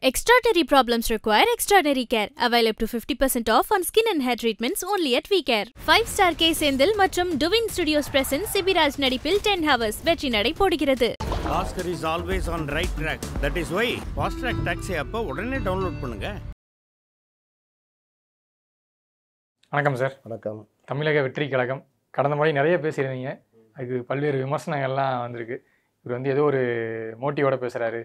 Extraordinary problems require extraordinary care. Avail up to 50% off on skin and hair treatments only at VCare. 5-star K Senthil மற்றும் Duvin Studios presents Sibiraj நடிப்பில் 10 hours வெற்றி நடை போடுகிறது. Oscar is always on right track. That is why Fast Track Taxi app உடனே download பண்ணுங்க. வணக்கம் sir. வணக்கம். தமிழக வெற்றி கழகம் கடந்த முறை நிறைய பேசியிருந்தீங்க. அதுக்கு பல்வேறு விமர்சனங்கள்லாம் வந்திருக்கு. இவர் வந்து ஏதோ ஒரு மோட்டிவோட பேசுகிறாரு,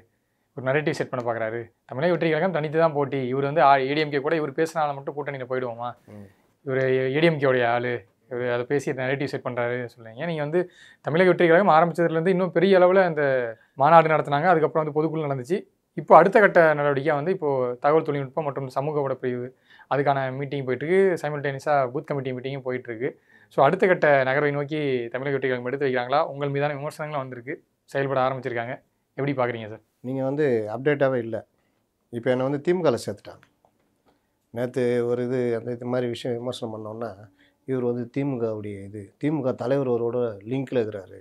ஒரு நரேட்டிவ் செட் பண்ண பார்க்குறாரு. தமிழக வெற்றி கழகம் தனித்து தான் போட்டி, இவர் வந்து ஏடிஎம்கே கூட இவர் பேசினால மட்டும் கூட்டணியில் போயிடுவோமா, இவர் ஏடிஎம்கேவுடைய ஆள், இவர் அதை பேசி நரேட்டிவ் செட் பண்ணுறாரு சொல்லுவீங்க. நீங்கள் வந்து தமிழக வெற்றி கழகம் ஆரம்பித்ததுலேருந்து இன்னும் பெரிய அளவில் அந்த மாநாடு நடத்தினாங்க, அதுக்கப்புறம் வந்து பொதுக்குழு நடந்துச்சு. இப்போ அடுத்த கட்ட நடவடிக்கையாக வந்து இப்போது தகவல் தொழில்நுட்பம் மற்றும் சமூக ஊடக பிரிவு அதுக்கான மீட்டிங் போயிட்டுருக்கு. சைமல்டேனியஸாக பூத் கமிட்டி மீட்டிங்கும் போயிட்டுருக்கு. ஸோ அடுத்த கட்ட நகர்வை நோக்கி தமிழக வெற்றி கழகம் எடுத்து வைக்கிறாங்களா? உங்கள் மீதான விமர்சனங்களும் வந்திருக்கு, செயல்பட ஆரம்பிச்சிருக்காங்க. எப்படி பார்க்குறீங்க சார்? நீங்கள் வந்து அப்டேட்டாகவே இல்லை. இப்போ என்னை வந்து திமுகவில் சேர்த்துட்டாங்க. நேற்று ஒரு இது மாதிரி விஷயம் விமர்சனம் பண்ணோன்னா, இவர் வந்து திமுகவுடைய திமுக தலைவர் அவரோட லிங்கில் இருக்கிறாரு,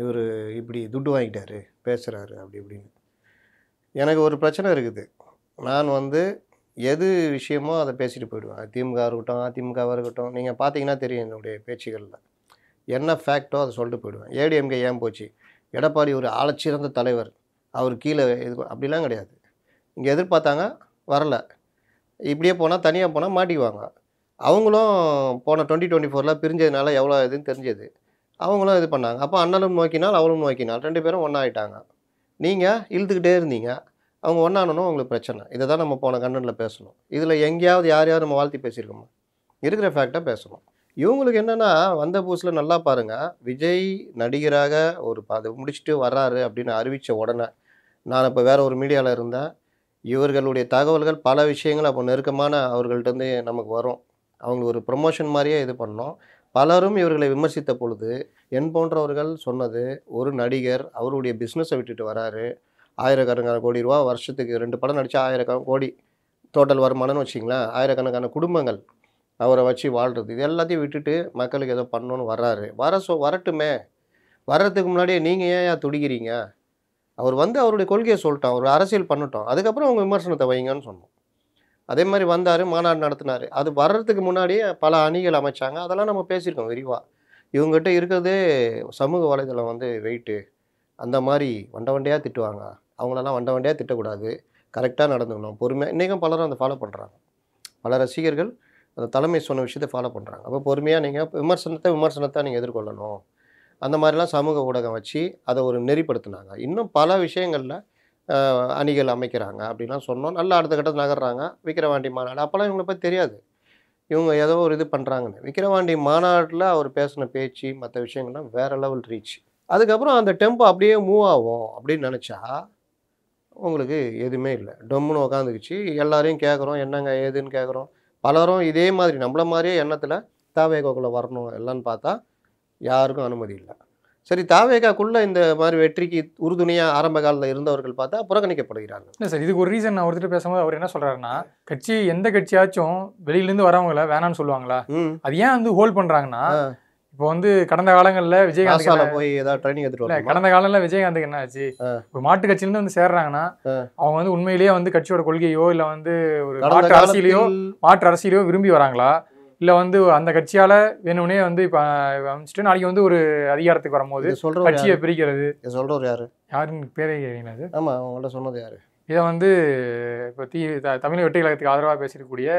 இவர் இப்படி துட்டு வாங்கிட்டாரு பேசுகிறாரு அப்படி இப்படின்னு. எனக்கு ஒரு பிரச்சனை இருக்குது. நான் வந்து எது விஷயமோ அதை பேசிட்டு போயிடுவேன். திமுக இருக்கட்டும், அதிமுகவாக இருக்கட்டும். நீங்கள் பார்த்தீங்கன்னா தெரியும் என்னுடைய பேச்சுகளில் என்ன ஃபேக்டோ அதை சொல்லிட்டு போயிடுவேன். ஏடிஎம்கே ஏன் போச்சு, எடப்பாடி ஒரு ஆளச்சிறந்த தலைவர், அவர் கீழே இது அப்படிலாம் கிடையாது. இங்கே எதிர்பார்த்தாங்க, வரலை. இப்படியே போனால் தனியாக போனால் மாட்டிக்குவாங்க. அவங்களும் போன 2024 பிரிஞ்சதுனால எவ்வளோ இதுன்னு தெரிஞ்சது. அவங்களும் இது பண்ணாங்க. அப்போ அண்ணனும் நோக்கினால் அவளும் நோக்கினால் 2 பேரும் ஒன்றா ஆகிட்டாங்க. நீங்கள் இழுத்துக்கிட்டே இருந்தீங்க, அவங்க ஒன்றானணும் உங்களுக்கு பிரச்சனை. இதை தான் நம்ம போன கண்டனில் பேசணும். இதில் எங்கேயாவது யார் நம்ம வாழ்த்தி பேசியிருக்கோமா? இருக்கிற ஃபேக்டாக பேசணும். இவங்களுக்கு என்னென்னா, வந்த புதுசில் நல்லா பாருங்கள், விஜய் நடிகராக ஒரு அது முடிச்சுட்டு வர்றாரு அப்படின்னு அறிவித்த உடனே நான் இப்போ வேறு ஒரு மீடியாவில் இருந்தேன். இவர்களுடைய தகவல்கள் பல விஷயங்கள் அப்போ நெருக்கமான அவர்கள்ட்டேருந்து நமக்கு வரும். அவங்களுக்கு ஒரு ப்ரொமோஷன் மாதிரியே இது பண்ணோம். பலரும் இவர்களை விமர்சித்த பொழுது என் போன்றவர்கள் சொன்னது, ஒரு நடிகர் அவருடைய பிஸ்னஸை விட்டுட்டு வராரு, ஆயிரக்கணக்கான கோடி ரூபா வருஷத்துக்கு 2 படம் நடித்தா 1000 கோடி டோட்டல் வருமானம்னு வச்சிங்களேன். ஆயிரக்கணக்கான குடும்பங்கள் அவரை வச்சு வாழ்கிறது, இது எல்லாத்தையும் விட்டுட்டு மக்களுக்கு ஏதோ பண்ணணுன்னு வர்றாரு. வரட்டுமே. வர்றதுக்கு முன்னாடியே நீங்கள் ஏன் துடிக்கிறீங்க? அவர் வந்து அவருடைய கொள்கையை சொல்லிட்டோம், அவர் அரசியல் பண்ணட்டும், அதுக்கப்புறம் அவங்க விமர்சனத்தை வைங்கன்னு சொன்னோம். அதே மாதிரி வந்தார், மாநாடு நடத்தினார். அது வர்றதுக்கு முன்னாடியே பல அணிகள் அமைச்சாங்க. அதெல்லாம் நம்ம பேசியிருக்கோம் விரிவாக. இவங்ககிட்ட இருக்கிறதே சமூக வலைதளம் வந்து வெயிட்டு, அந்த மாதிரி வண்டையாக திட்டுவாங்க. அவங்களெல்லாம் வண்டையாக திட்டக்கூடாது, கரெக்டாக நடந்துக்கணும், பொறுமையாக. இன்றைக்கும் பலரும் அதை ஃபாலோ பண்ணுறாங்க. பல ரசிகர்கள் அந்த தலைமை சொன்ன விஷயத்தை ஃபாலோ பண்ணுறாங்க. அப்போ பொறுமையாக நீங்கள் விமர்சனத்தை நீங்கள் எதிர்கொள்ளணும். அந்த மாதிரிலாம் சமூக ஊடகம் வச்சு அதை ஒரு நெறிப்படுத்தினாங்க. இன்னும் பல விஷயங்களில் அணிகள் அமைக்கிறாங்க அப்படிலாம் சொன்னோம். நல்லா அடுத்த கட்டத்தில் நகர்றாங்க. விக்கிரவாண்டி மாநாடு அப்போல்லாம் இவங்களை பற்றி தெரியாது, இவங்க ஏதோ ஒரு இது பண்ணுறாங்கன்னு. விக்கிரவாண்டி மாநாட்டில் அவர் பேசின பேச்சு மற்ற விஷயங்கள்லாம் வேறு லெவல் ரீச். அதுக்கப்புறம் அந்த டெம்போ அப்படியே மூவ் ஆகும் அப்படின்னு நினச்சா உங்களுக்கு எதுவுமே இல்லை. டொம்முன்னு உக்காந்துக்குச்சு. எல்லாரையும் கேட்குறோம், என்னங்க ஏதுன்னு கேட்குறோம். பலரும் இதே மாதிரி நம்மள மாதிரியே எண்ணத்தில் தாவேகாக்குள்ளே வரணும் எல்லான்னு பார்த்தா யாருக்கும் அனுமதி இல்லை. சரி, தாவேகாக்குள்ளே இந்த மாதிரி வெற்றிக்கு உறுதுணையாக ஆரம்ப காலத்தில் இருந்தவர்கள் பார்த்தா புறக்கணிக்கப்படுகிறார்கள். இல்லை சார், இதுக்கு ஒரு ரீசன் நான் ஒருத்தர் பேசும்போது அவர் என்ன சொல்கிறாருன்னா, கட்சி எந்த கட்சியாச்சும் வெளியிலேருந்து வரவங்கள வேணான்னு சொல்லுவாங்களா, அது ஏன் வந்து ஹோல்ட் பண்ணுறாங்கன்னா, இப்போ வந்து கடந்த காலங்களில் விஜயகாந்த் போய் ஏதாவது ட்ரைனிங் எடுத்துட்டு கடந்த காலங்களில் விஜயகாந்துக்கு என்ன ஆச்சு, ஒரு மாட்டு கட்சியிலேருந்து வந்து சேர்றாங்கன்னா அவங்க வந்து உண்மையிலேயே வந்து கட்சியோட கொள்கையோ இல்லை வந்து ஒரு மாற்று அரசியலையோ விரும்பி வராங்களா, இல்லை வந்து அந்த கட்சியால் வேணும்னே வந்து இப்போ அமைச்சிட்டு நாளைக்கு வந்து ஒரு அதிகாரத்துக்கு வரும்போது கட்சியை பிரிக்கிறது. சொல்கிறவர் யாருன்னு பேரே கேட்குறீங்களா சார்? ஆமாம், அவங்கள்ட்ட சொன்னது யார்? இதை வந்து இப்போ தமிழக வெற்றி கழகத்துக்கு ஆதரவாக பேசியிருக்கக்கூடிய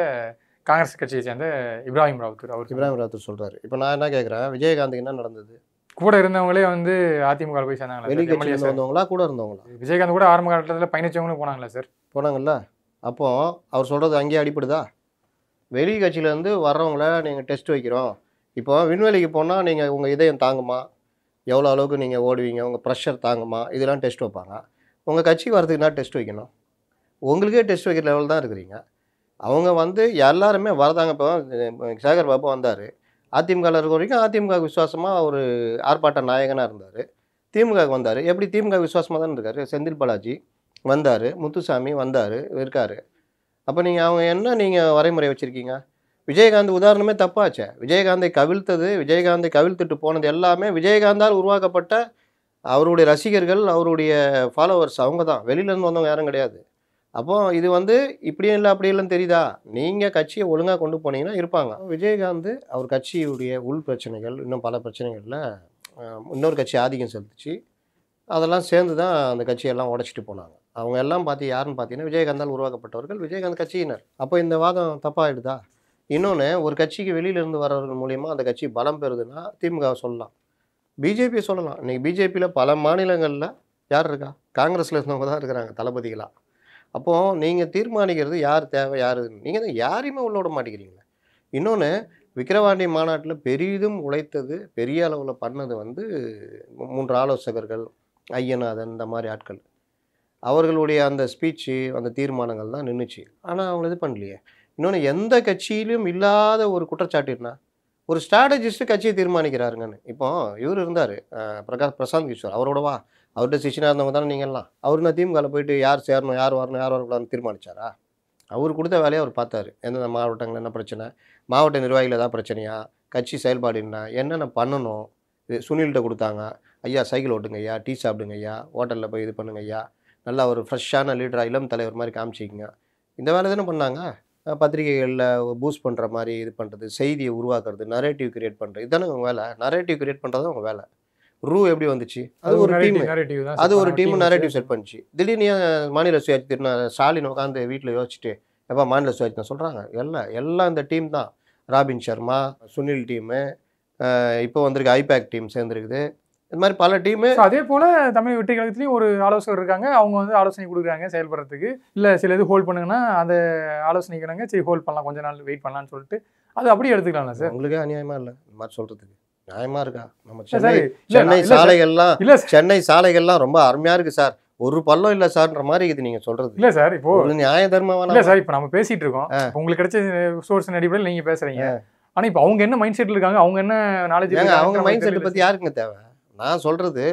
காங்கிரஸ் கட்சியை சேர்ந்த இப்ராஹிம் ராவுத்தர் சொல்கிறாரு. இப்போ நான் என்ன கேட்குறேன், விஜயகாந்துக்கு என்ன நடந்தது? கூட இருந்தவங்களே வந்து அதிமுக போய் சேர்ந்தாங்களா? வெளிக்கட்சியில் வந்தவங்களா கூட இருந்தவங்களா? விஜயகாந்த் கூட ஆரம்ப காலத்தில் பயணிச்சவங்களும் போனாங்களா சார்? போனாங்கல்ல. அப்போது அவர் சொல்கிறது அங்கேயே அடிப்படுதா? வெளி கட்சியிலேருந்து வர்றவங்கள நீங்கள் டெஸ்ட் வைக்கிறோம். இப்போ விண்வெளிக்கு போனால் நீங்கள் உங்கள் இதயம் தாங்குமா, எவ்வளோ அளவுக்கு நீங்கள் ஓடுவீங்க, உங்கள் ப்ரெஷர் தாங்குமா, இதெல்லாம் டெஸ்ட் வைப்பாங்க. உங்கள் கட்சிக்கு வரதுக்கு என்ன டெஸ்ட் வைக்கணும்? உங்களுக்கே டெஸ்ட் வைக்கிற லெவல் தான் இருக்கிறீங்க. அவங்க வந்து எல்லாருமே வரதாங்க. இப்போ சேகர் பாபு வந்தார், அதிமுகவில் இருக்க வரைக்கும் அதிமுக விசுவாசமாக ஒரு ஆர்ப்பாட்ட நாயகனாக இருந்தார். திமுகவுக்கு வந்தார், எப்படி திமுக விசுவாசமாக தானே இருக்கார். செந்தில் பாலாஜி வந்தார், முத்துசாமி வந்தார், இருக்கார். அப்போ நீங்கள் வரைமுறை வச்சுருக்கீங்க. விஜயகாந்த் உதாரணமே தப்பாச்சே. விஜயகாந்தை கவிழ்த்துட்டு போனது எல்லாமே விஜயகாந்தால் உருவாக்கப்பட்ட அவருடைய ரசிகர்கள், அவருடைய ஃபாலோவர்ஸ், அவங்க தான். வெளியிலேருந்து வந்தவங்க யாரும் கிடையாது. அப்போ இது வந்து இப்படியும் இல்லை அப்படி இல்லைன்னு தெரியுதா? நீங்கள் கட்சியை ஒழுங்காக கொண்டு போனீங்கன்னா இருப்பாங்க. விஜயகாந்த் அவர் கட்சியுடைய உள் பிரச்சனைகள் இன்னும் பல பிரச்சனைகளில் இன்னொரு கட்சி ஆதிக்கம் செலுத்துச்சு. அதெல்லாம் சேர்ந்து தான் அந்த கட்சியெல்லாம் உடைச்சிட்டு போனாங்க. அவங்க எல்லாம் யாருன்னு பார்த்தீங்கன்னா விஜயகாந்தால் உருவாக்கப்பட்டவர்கள், விஜயகாந்த் கட்சியினர். அப்போ இந்த வாதம் தப்பாகிடுதா? இன்னொன்று, ஒரு கட்சிக்கு வெளியிலேருந்து வர்றவர்கள் மூலிமா அந்த கட்சி பலம் பெறுதுன்னா திமுகவை சொல்லலாம், பிஜேபியை சொல்லலாம். இன்றைக்கி பிஜேபியில் பல மாநிலங்களில் யார் இருக்கா? காங்கிரஸில் இருந்தவங்க தான் இருக்கிறாங்க தளபதிகளாக. அப்போது நீங்கள் தீர்மானிக்கிறது யார் தேவை யார், நீங்கள் தான் யாரையுமே உள்ள விட மாட்டேங்கிறீங்களே. இன்னொன்று, விக்கிரவாண்டி மாநாட்டில் பெரிதும் உழைத்தது, பெரிய அளவில் பண்ணது வந்து 3 ஆலோசகர்கள், ஐயநாதன், இந்த மாதிரி ஆட்கள். அவர்களுடைய அந்த ஸ்பீச்சு, அந்த தீர்மானங்கள் தான் நின்றுச்சு. ஆனால் அவங்க இது பண்ணலையே. இன்னொன்று, எந்த கட்சியிலும் இல்லாத ஒரு குற்றச்சாட்டுன்னா, ஒரு ஸ்ட்ராட்டஜிஸ்ட்டு கட்சியை தீர்மானிக்கிறாருங்கன்னு. இப்போ இவர் இருந்தார் பிரசாந்த் கிஷோர், அவரோடவா அவர்கிட்ட சிஷனாக இருந்தவங்க தானே நீங்கள்லாம். அவர் நான் திமுகவில் போயிட்டு யார் சேரணும் யார் வரணும் யார் வரக்கூடாதுன்னு தீர்மானிச்சாரா? அவர் கொடுத்த வேலையை அவர் பார்த்தாரு. எந்தெந்த மாவட்டங்கள் என்ன பிரச்சனை, மாவட்ட நிர்வாகிகள் ஏதாவது பிரச்சனையா, கட்சி செயல்பாடு என்னென்ன பண்ணணும். இது சுனில்கிட்ட கொடுத்தாங்க, ஐயா சைக்கிள் ஓட்டுங்க ஐயா, டீ சாப்பிடுங்க ஐயா, ஹோட்டலில் போய் இது பண்ணுங்க ஐயா, நல்லா ஒரு ஃப்ரெஷ்ஷான லீடராக இளம் தலைவர் மாதிரி காமிச்சிக்கிங்க. இந்த வேலை தானே பண்ணாங்க. பத்திரிகைகளில் பூஸ்ட் பண்ணுற மாதிரி இது பண்ணுறது, செய்தியை உருவாக்குறது, நரேட்டிவ் கிரியேட் பண்ணுறது, இதுதானே உங்கள் வேலை. நரேட்டிவ் கிரியேட் பண்ணுறது உங்கள் வேலை. எப்படி வந்துச்சு? அது ஒரு டீம், அது ஒரு டீம் நரேட்டிவ் செட் பண்ணிச்சு. திடீர்னு மாநில சுயாட்சி ஸ்டாலின் உட்காந்து வீட்டில் யோசிச்சுட்டு எப்போ மாநில சுயாட்சி தான் சொல்கிறாங்க. எல்லாம் இந்த டீம் தான். ராபின் சர்மா, சுனில் டீமு, இப்போ வந்திருக்கு ஐபேக் டீம் சேர்ந்துருக்குது. இது மாதிரி பல டீமு. அதே போல் தமிழ் வெற்றி கழகத்துலேயும் ஒரு ஆலோசகர் இருக்காங்க. அவங்க வந்து ஆலோசனை கொடுக்குறாங்க செயல்படுறதுக்கு. இல்லை சில இது ஹோல்ட் பண்ணுங்கன்னா அந்த ஆலோசனைக்கிறாங்க, சரி ஹோல்ட் பண்ணலாம், கொஞ்ச நாள் வெயிட் பண்ணலான்னு சொல்லிட்டு அது அப்படியே எடுத்துக்கலாம்ல சார்? உங்களுக்கே அநியாயமாக இல்லை இந்த மாதிரி சொல்கிறதுக்கு? நியாயமா இருக்கா? நம்ம சென்னை சாலைகள்லாம் ரொம்ப அருமையா இருக்கு சார், ஒரு பள்ளம் இல்ல சார்ன்ற மாதிரி இது நீங்க சொல்றது இல்ல சார். இப்போ ஒரு நியாய தர்மமான இல்ல சார். இப்போ நம்ம பேசிட்டு இருக்கோம், உங்களுக்கு கிடைச்ச சோர்ஸ் அடிப்படையில் நீங்க பேசுறீங்க. ஆனா இப்போ அவங்க என்ன மைண்ட் செட்ல இருக்காங்க, அவங்க என்ன நாலேஜ், அவங்க மைண்ட் செட் பத்தி யாருக்குங்க தேவை? நான் சொல்றது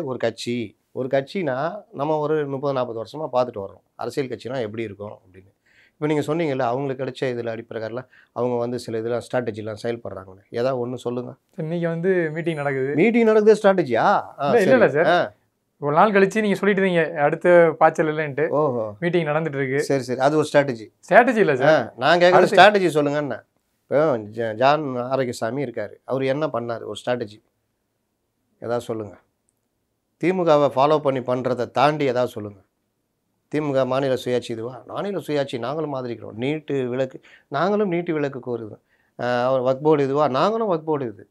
ஒரு கட்சினா நம்ம ஒரு 30-40 வருஷமா பார்த்துட்டு வரோம் அரசியல் கட்சினா எப்படி இருக்கும் அப்படின்னு. இப்போ நீங்கள் சொன்னீங்கல்ல, அவங்களுக்கு கிடைச்ச இதில் அடிப்பிரகாரில் அவங்க வந்து சில இதெல்லாம் ஸ்ட்ராட்டஜிலாம் செயல்படுறாங்கன்னு, ஏதாவது ஒன்று சொல்லுங்கள். இன்னைக்கு வந்து மீட்டிங் நடக்குது ஸ்ட்ராட்டஜியா? இல்லை சார், ஒரு நாள் கழிச்சு நீங்கள் சொல்லிட்டு இருந்தீங்க அடுத்த பாய்ச்சல் இல்லைன்ட்டு. ஓஹோ, மீட்டிங் நடந்துட்டு இருக்கு. சரி, அது ஒரு ஸ்ட்ராட்டஜி இல்லை சார். நான் கேட்குற ஸ்ட்ராட்டஜி சொல்லுங்கன்னு. இப்போ ஜான் ஆரோக்கியசாமி இருக்கார், அவர் என்ன பண்ணார்? ஒரு ஸ்ட்ராட்டஜி ஏதாவது சொல்லுங்கள். திமுகவை ஃபாலோ பண்ணி பண்ணுறதை தாண்டி ஏதாவது சொல்லுங்கள். திமுக மாநில சுயாட்சி இதுவா? மாநில சுயாட்சி நாங்களும் ஆதரிக்கிறோம். நீட்டு விலக்கு நாங்களும் நீட்டு விலக்கு கோருது. வக்ஃப் போர்டு இதுவா? நாங்களும் வக்ஃப் போர்டு இது.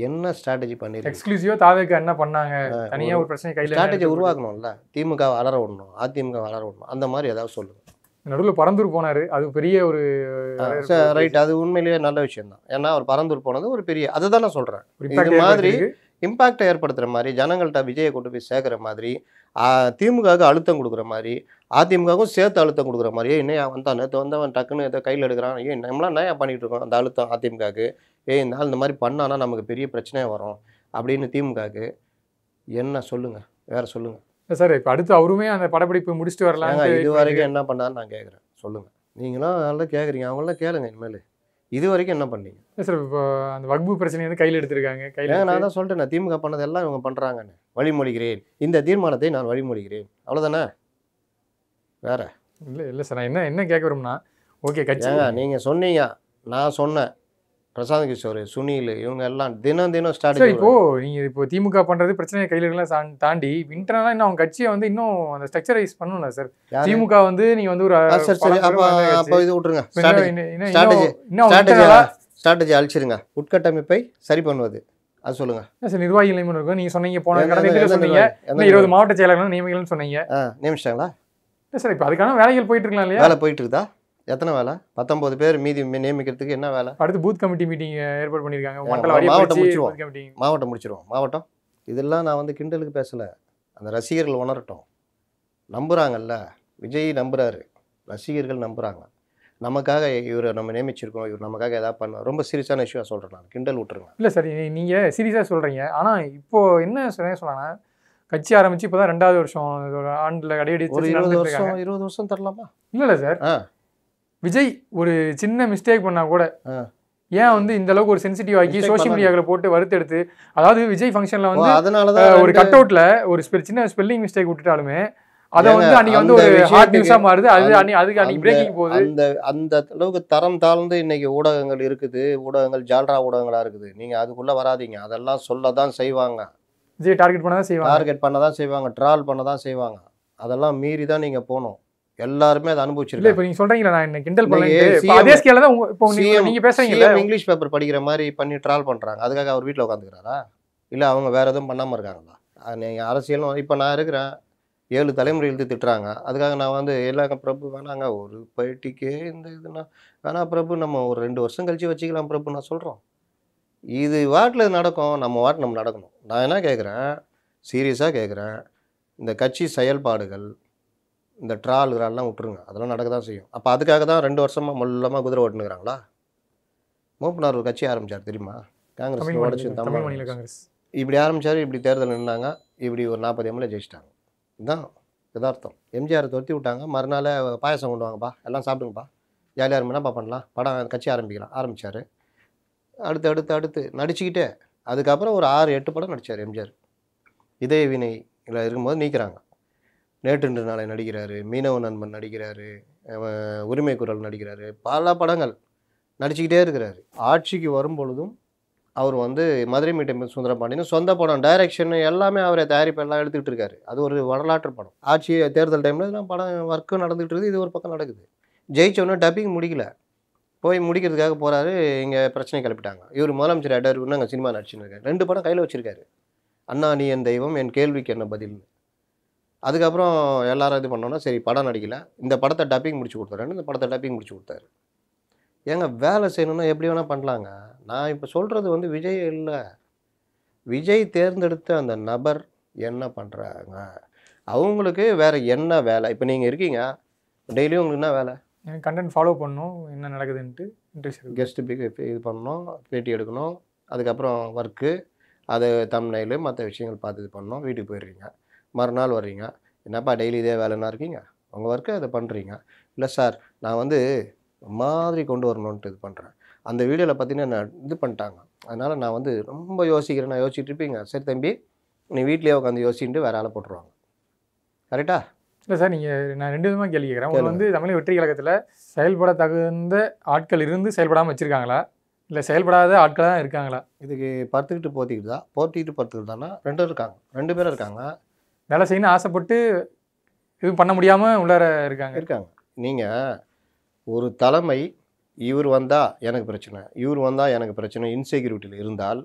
என்ன ஸ்ட்ராட்டஜி பண்ணிருக்கோம்? எக்ஸ்க்ளூசிவா தாவேக்கு என்ன பண்ணாங்க? தனியாக ஒரு பிரச்சனை கையில் ஸ்ட்ராட்டஜி உருவாக்கணும்ல. திமுக வளர விடணும், அதிமுக வளர விடணும், அந்த மாதிரி ஏதாவது சொல்லுங்கள். நடுவில் பரந்தூர் போனார், அது பெரிய ஒரு ரைட், அது உண்மையிலேயே நல்ல விஷயம் தான். ஏன்னா அவர் பரந்தூர் போனது ஒரு பெரிய, அதுதான் நான் சொல்கிறேன். இது மாதிரி இம்பாக்டை ஏற்படுத்துகிற மாதிரி, ஜனங்கள்கிட்ட விஜயை கொண்டு போய் சேர்க்குற மாதிரி, திமுகவுக்கு அழுத்தம் கொடுக்குற மாதிரி, அதிமுகவும் சேர்த்து அழுத்தம் கொடுக்குற மாதிரி, இன்னும் வந்தான் நேற்று வந்தவன் டக்குன்னு ஏதோ கையில் எடுக்கிறான், நம்மளாம் என்ன பண்ணிகிட்டு இருக்கோம் அந்த அழுத்தம் அதிமுகவுக்கு, இந்த நாள் இந்த மாதிரி பண்ணானா நமக்கு பெரிய பிரச்சனையாக வரும் அப்படின்னு திமுகவுக்கு என்ன சொல்லுங்கள், வேறு சொல்லுங்கள் சார். இப்போ அடுத்து அவருமே அந்த படப்பிடிப்பு முடிச்சுட்டு வரலாம். இது வரைக்கும் என்ன பண்ணான்னு நான் கேட்குறேன், சொல்லுங்கள். நீங்களாம் நல்லா கேட்குறீங்க, அவங்களாம் கேளுங்க. இனிமேல் இது வரைக்கும் என்ன பண்ணீங்க சார்? இப்போ அந்த வக்ஃபு பிரச்சனை வந்து கையில் எடுத்திருக்காங்க. நான் தான் சொல்லிட்டேன், திமுக பண்ணதெல்லாம் இவங்க பண்ணுறாங்கன்னு வழிமொழிகிறேன். இந்த தீர்மானத்தை நான் வழிமொழிகிறேன், அவ்வளோதானே. வேற இல்லை சார். நான் என்ன கேட்க வரும்னா, ஓகே கட்சி நீங்கள் சொன்னீங்க, நான் சொன்னேன், பிரசாந்த் கிஷோர், சுனில், இவங்க எல்லாம் தினம் ஸ்ட்ராட்டஜி. இப்போ திமுக பண்றது பிரச்சனை கையிலாம் தாண்டி இன்டர்னலா இன்னும் அவங்க கட்சியை வந்து இன்னும் அந்த ஸ்ட்ரக்சரைஸ் பண்ணணும்ல சார். திமுக வந்து நீங்க வந்து ஒரு அப்போ இது விட்டுருங்க, ஸ்ட்ராட்டஜி அழிச்சிருங்க, உட்கட்டமைப்பை சரி பண்ணுவது, அது சொல்லுங்க சார். நிர்வாகிகள் நியமனம் இருக்கும் நீங்க சொன்னீங்க, போன சொன்னீங்க 20 மாவட்ட செயலாளர்கள் நியமிக்கலன்னு சொன்னீங்க. நியமிச்சிட்டாங்களா? இல்லை சார், இப்போ அதுக்கான வேலைகள் போயிட்டு இருக்கலாம் இல்லையா? வேலை போயிட்டு இருக்குதா? எத்தனை வேலை? 19 பேர் மீதி நியமிக்கிறதுக்கு என்ன வேலை? அடுத்து பூத் கமிட்டி மீட்டிங் ஏற்பாடு பண்ணியிருக்காங்க. மாவட்டம் முடிச்சிருவோம். மாவட்டம் இதெல்லாம் நான் வந்து கிண்டலுக்கு பேசலை, அந்த ரசிகர்கள் உணரட்டும். நம்புகிறாங்கல்ல, விஜய் நம்புகிறாரு, ரசிகர்கள் நம்புகிறாங்க. நமக்காக இவரை நம்ம நியமிச்சிருக்கோம், இவர் நமக்காக ஏதாவது பண்ண, ரொம்ப சீரியஸான இஷ்யூவாக சொல்கிறேன் நான், கிண்டல் விட்டுருங்க. இல்லை சார், நீங்கள் சீரியஸாக சொல்கிறீங்க. ஆனால் இப்போது என்ன சொன்னாங்கன்னா, கட்சி ஆரம்பிச்சு இப்போ தான் 2வது வருஷம், ஒரு ஆண்டில் அடிக்கடி ஒரு 20 வருஷம் தரலாமா? இல்லை சார், விஜய் ஒரு சின்ன மிஸ்டேக் பண்ணா கூட ஏன் வந்து இந்த அளவுக்கு ஒரு சென்சிட்டிவ் ஆக்கி சோஷியல் மீடியாவில் போட்டு வறுத்தெடுத்து, அதாவது விஜய் ஃபங்க்ஷனில் வந்து ஒரு கட் அவுட்டில் ஒரு சின்ன ஸ்பெல்லிங் மிஸ்டேக் விட்டுட்டாலுமே அதை வந்து அன்னைக்கு வந்து அந்த ஒரு ஹாட் விஷயத்துக்கு நியூஸா மாறுது. அது அந்த அன்னைக்கு பிரேக்கிங் போகுது. அந்த அந்த அளவுக்கு தரம் தாழ்ந்து இன்னைக்கு ஊடகங்கள் இருக்குது. ஊடகங்கள் ஜால்ரா ஊடகங்களா இருக்குது. நீங்க அதுக்குள்ள வராதீங்க. அதெல்லாம் சொல்லதான் செய்வாங்க. விஜய் டார்கெட் பண்ண தான் செய்வாங்க. டார்கெட் பண்ண தான் செய்வாங்க. ட்ரால் பண்ண தான் செய்வாங்க. அதெல்லாம் மீறி தான் நீங்க போகணும். எல்லாருமே அதை இல்ல அனுபவிச்சிருக்காங்க. இப்ப நீங்க சொல்றீங்களா நான் என்ன கிண்டல் இன்னைக்கு பண்ணல. அதே ஸ்கேல்ல தான் இப்போ சிஎம் நீங்க பேசுறீங்கல்ல. சிஎம் இங்கிலீஷ் பேப்பர் படிக்கிற மாதிரி பண்ணி ட்ரால் பண்றாங்க. அதுக்காக அவர் வீட்டில் உட்காந்துக்கிறாரா? இல்லை அவங்க வேற எதுவும் பண்ணாம இருக்காங்களா? நீங்கள் அரசியலும் இப்போ நான் இருக்கிறேன் 7 தலைமுறை இழுத்து திட்டுறாங்க. அதுக்காக நான் வந்து எல்லா பிரபு வேணாங்க ஒரு பேட்டிக்கே இந்த இதுனா வேணா பிரபு நம்ம ஒரு 2 வருஷம் கழிச்சு வச்சுக்கலாம் பிரபு நான் சொல்கிறோம். இது வாட்டில் நடக்கும். நம்ம வாட்டு நம்ம நடக்கணும். நான் என்ன கேட்குறேன், சீரியஸாக கேட்குறேன், இந்த கட்சி செயல்பாடுகள் இந்த ட்ரால்லாம் விட்டுருங்க. அதெல்லாம் நடக்க தான் செய்யும். அப்போ அதுக்காக தான் 2 வருஷமாக மொல்லமாக குதிரை ஓட்டுனுங்கிறாங்களா? மூப்பனார் ஒரு கட்சி ஆரம்பித்தார் தெரியுமா? காங்கிரஸ் உடச்சு தமிழ் மாநில காங்கிரஸ் இப்படி ஆரம்பித்தார். இப்படி தேர்தல் நின்னாங்க. இப்படி ஒரு 40 எம்எல்ஏ ஜெயிச்சிட்டாங்க. இதுதான் யதார்த்தம். எம்ஜிஆரை துரத்தி விட்டாங்க. மறுநாள் பாயசம் கொண்டு வாங்கப்பா, எல்லாம் சாப்பிடுங்கப்பா, ஜாலியாக இருந்தப்பா பண்ணலாம், படம் கட்சி ஆரம்பித்தார். அடுத்து நடிச்சுக்கிட்டே அதுக்கப்புறம் ஒரு 6-8 படம் நடித்தார் எம்ஜிஆர். இதய வினை இதில் இருக்கும்போது நீக்கிறாங்க. நேற்று நாளை நடிக்கிறாரு, மீனவ நண்பன் நடிக்கிறாரு, உரிமை குரல் நடிக்கிறாரு, பல படங்கள் நடிச்சுக்கிட்டே இருக்கிறாரு. ஆட்சிக்கு வரும் பொழுதும் அவர் வந்து மதுரை மீட்டும் சுந்தரபாண்டியன் சொந்த படம் டைரக்ஷன் எல்லாமே அவரை தயாரிப்பு எல்லாம் எடுத்துக்கிட்டு இருக்காரு. அது ஒரு வரலாற்று படம். ஆட்சி தேர்தல் டைமில் இதெல்லாம் படம் ஒர்க்கும் நடந்துகிட்டு இருக்குது. இது ஒரு பக்கம் நடக்குது. ஜெயிச்சோன்னே டப்பிங் முடிக்கல, போய் முடிக்கிறதுக்காக போகிறாரு. இங்கே பிரச்சனை கிளப்பிட்டாங்க. இவர் முதலமைச்சர் ஆகிட்டார். நாங்கள் சினிமா நடிச்சுன்னு இருக்காரு. 2 படம் கையில் வச்சுருக்காரு. அண்ணா நீ என் தெய்வம், என் கேள்விக்கு என்ன பதில்னு. அதுக்கப்புறம் எல்லாரும் இது பண்ணோன்னா சரி படம் நடிக்கல, இந்த படத்தை டப்பிங் முடிச்சு கொடுத்தாரு. இந்த படத்தை டப்பிங் முடிச்சு கொடுத்தாரு. ஏங்க வேலை செய்யணுன்னா எப்படி வேணால் பண்ணலாங்க. நான் இப்போ சொல்கிறது வந்து விஜய் இல்லை, விஜய் தேர்ந்தெடுத்த அந்த நபர் என்ன பண்ணுறாங்க, அவங்களுக்கு வேறு என்ன வேலை. இப்போ நீங்கள் இருக்கீங்க, டெய்லியும் உங்களுக்கு என்ன வேலை? எனக்கு கண்டென்ட் ஃபாலோ பண்ணணும், என்ன நடக்குதுன்ட்டு இன்ட்ரெஸ்ட் கெஸ்ட்டு இது பண்ணணும், பேட்டி எடுக்கணும், அதுக்கப்புறம் ஒர்க்கு, அது தம்ப்நெயில் மற்ற விஷயங்கள் பார்த்து இது பண்ணணும். வீட்டுக்கு போயிடுறீங்க, மறுநாள் வர்றீங்க. என்னப்பா டெய்லி இதே வேலைன்னா இருக்கீங்க, உங்கள் ஒர்க்கை அதை பண்ணுறீங்க. இல்லை சார் நான் வந்து மாதிரி கொண்டு வரணுன்ட்டு இது பண்ணுறேன். அந்த வீடியோவில் பார்த்தீங்கன்னா நான் இது பண்ணிட்டாங்க, அதனால் நான் வந்து ரொம்ப யோசிக்கிறேன். நான் யோசிச்சுட்டு இருப்பீங்க. சரி தம்பி நீ வீட்லேயே உட்காந்து யோசிச்சுட்டு வேறு ஆளை போட்டுருவாங்க. கரெக்டா? இல்லை சார், நீங்கள் நான் 2 விதமாக கேள்வி கேட்குறேன். ஒன்று வந்து தமிழக வெற்றி கழகத்தில் செயல்பட தகுந்த ஆட்கள் இருந்து செயல்படாமல் வச்சுருக்காங்களா, இல்லை செயல்படாத ஆட்கள் தான் இருக்காங்களா? இதுக்கு போத்திக்கிட்டு படுத்துக்கிட்டானா 2 இருக்காங்க, 2 பேரும் இருக்காங்க. வேலை செய்யணும்னு ஆசைப்பட்டு இது பண்ண முடியாமல் உள்ளார இருக்காங்க. நீங்கள் ஒரு தலைமை இவர் வந்தால் எனக்கு பிரச்சனை, இவர் வந்தால் எனக்கு பிரச்சனை, இன்செக்யூரிட்டியில் இருந்தால்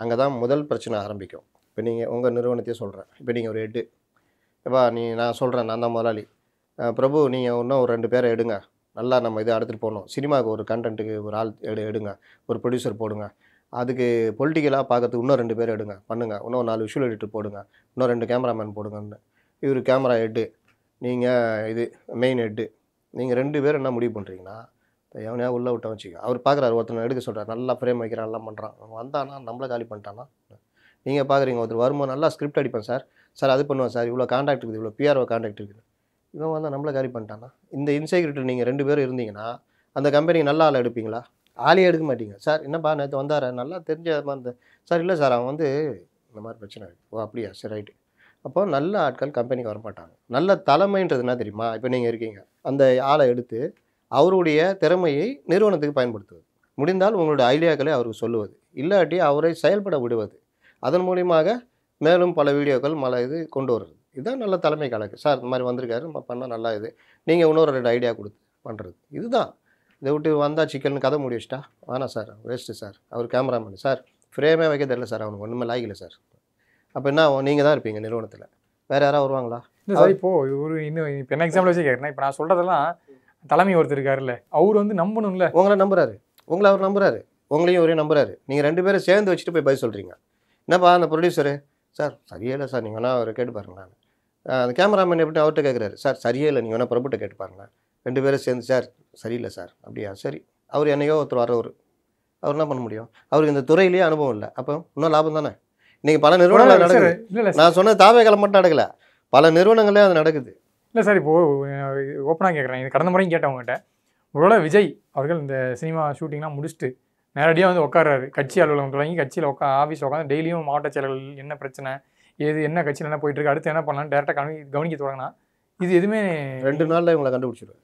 அங்கே தான் முதல் பிரச்சனை ஆரம்பிக்கும். இப்போ நீங்கள் உங்கள் நிறுவனத்தையே சொல்கிறேன். இப்போ நீங்கள் ஒரு ஹெட்டு, எப்பா நான் சொல்கிறேன், நான் தான் முதலாளி, பிரபு நீங்கள் இன்னும் ஒரு 2 பேரை எடுங்க, நல்லா நம்ம இதை எடுத்துகிட்டு போகணும். சினிமாவுக்கு ஒரு கண்டென்ட்டுக்கு ஒரு ஆள் எடுங்க, ஒரு ப்ரொடியூசர் போடுங்க, அதுக்கு பொலிட்டிக்கலாக பார்க்கறதுக்கு இன்னும் 2 பேர் எடுங்க, பண்ணுங்கள், இன்னும் 4 விஷுவல் எடிட்டர் போடுங்க, இன்னும் 2 கேமராமேன் போடுங்கன்னு. இவர் கேமரா ஹெட்டு, நீங்கள் இது மெயின் ஹெட்டு, நீங்கள் 2 பேர் என்ன முடிவு பண்ணுறீங்கன்னா, எவனையா உள்ளே விட்ட வச்சுக்க. அவர் பார்க்குறாரு, ஒருத்தனை எடுக்க சொல்கிறார், நல்லா ஃப்ரேம் வைக்கிறான், நல்லா பண்ணுறான், அவன் வந்தானா நம்மளை காலி பண்ணிட்டானா. நீங்கள் பார்க்குறீங்க ஒருத்தர் வரும்போது நல்லா ஸ்கிரிப்ட் அடிப்பேன் சார் அது பண்ணுவேன் சார், இவ்வளோ கான்டாக்ட் இருக்குது, இவ்வளோ பிஆர்ஓ கான்டாக்ட் இருக்குது, இவன் வந்தால் நம்மளை காலி பண்ணிட்டானா. இந்த இன்செக்யூரிட்டி நீங்கள் 2 பேரும் இருந்தீங்கன்னா அந்த கம்பெனிக்கு நல்ல ஆள் எடுப்பீங்களா? ஆளையே எடுக்க மாட்டீங்க. சார் என்னப்பா நேற்று வந்தார நல்லா தெரிஞ்ச மாதிரி சார், இல்லை சார் அவன் வந்து இந்த மாதிரி பிரச்சனை இருக்குது. ஓ அப்படியா, சரி ரைட்டு. அப்போ நல்ல ஆட்கள் கம்பெனிக்கு வரமாட்டாங்க. நல்ல தலைமைன்றது என்ன தெரியுமா? இப்போ நீங்கள் இருக்கீங்க, அந்த ஆளை எடுத்து அவருடைய திறமையை நிறுவனத்துக்கு பயன்படுத்துவது, முடிந்தால் உங்களுடைய ஐடியாக்களை அவருக்கு சொல்லுவது, இல்லாட்டி அவரை செயல்பட விடுவது, அதன் மூலியமாக மேலும் பல வீடியோக்கள் இது கொண்டு வருது. இதுதான் நல்ல தலைமை கணக்கு. சார் இந்த மாதிரி வந்திருக்காரு, நம்ம பண்ணால் நல்லா இது, நீங்கள் இன்னொரு 2 ஐடியா கொடுத்து பண்ணுறது. இதுதான். இதை விட்டு வந்தால் சிக்கல்னு கதை மூடி வச்சிட்டா வேணாம் சார், வேஸ்ட்டு சார், அவர் கேமராமேன் சார், ஃப்ரேமே வைக்க தெரியல சார், அவனுக்கு ஒன்றுமே லாய்க்கல சார். அப்போ என்ன நீங்கள் தான் இருப்பீங்க நிறுவனத்தில், வேறு யாராவது வருவாங்களா? இல்லை சார், இப்போது ஒரு இன்னும் இப்போ என்ன எக்ஸாம்பிள் வச்சு கேட்குறேன். இப்போ நான் சொல்கிறதெல்லாம் தலைமை ஒருத்தர் இருக்காருல்ல, அவர் வந்து நம்பணும்ல. உங்களை நம்புறாரு, உங்களை அவர் நம்புறாரு, உங்களையும் ஒரே நம்புறாரு. நீங்கள் 2 பேரும் சேர்ந்து வச்சுட்டு போய் பதில் சொல்கிறீங்க. என்னப்பா அந்த ப்ரொடியூசரு, சார் சரியே இல்லை சார், நீங்கள் வேணால் அவர் கேட்டு பாருங்களேன். அந்த கேமராமேன் எப்படி அவர்கிட்ட கேட்குறாரு, சார் சரியே இல்லை, நீங்கள் வேணால் பிரபுட்ட கேட்டு பாருங்களேன். 2 பேரும் சேர்ந்து சார் சரியில்லை சார், அப்படியா சரி. அவர் என்னையோ ஒருத்தர் வரவர், அவர் என்ன பண்ண முடியும்? அவருக்கு இந்த துறையிலேயே அனுபவம் இல்லை. அப்போ இன்னும் லாபம் தானே. இன்றைக்கி பல நிறுவனங்கள் நடக்குது. நான் சொன்ன தாவேகளை மட்டும் நடக்கலை, பல நிறுவனங்களே அது நடக்குது. இல்லை சார், இப்போது ஓப்பனாக கேட்குறேன், இது கடந்த முறையும் கேட்டவங்ககிட்ட, ஒருவேளை விஜய் அவர்கள் இந்த சினிமா ஷூட்டிங்லாம் முடிச்சுட்டு நேரடியாக வந்து உட்காராரு, கட்சி அலுவலகம் தொடங்கி கட்சியில் ஆஃபீஸ் உட்காந்து டெய்லியும் மாவட்ட செயலர்கள் என்ன பிரச்சனை, என்ன கட்சியில் என்ன போயிட்டுருக்கு, அடுத்து என்ன பண்ணலான்னு டேரெக்டாக கவனிக்க தொடங்கினா இது எதுவுமே 2 நாளில் இவங்களை கண்டுபிடிச்சிடுவார்.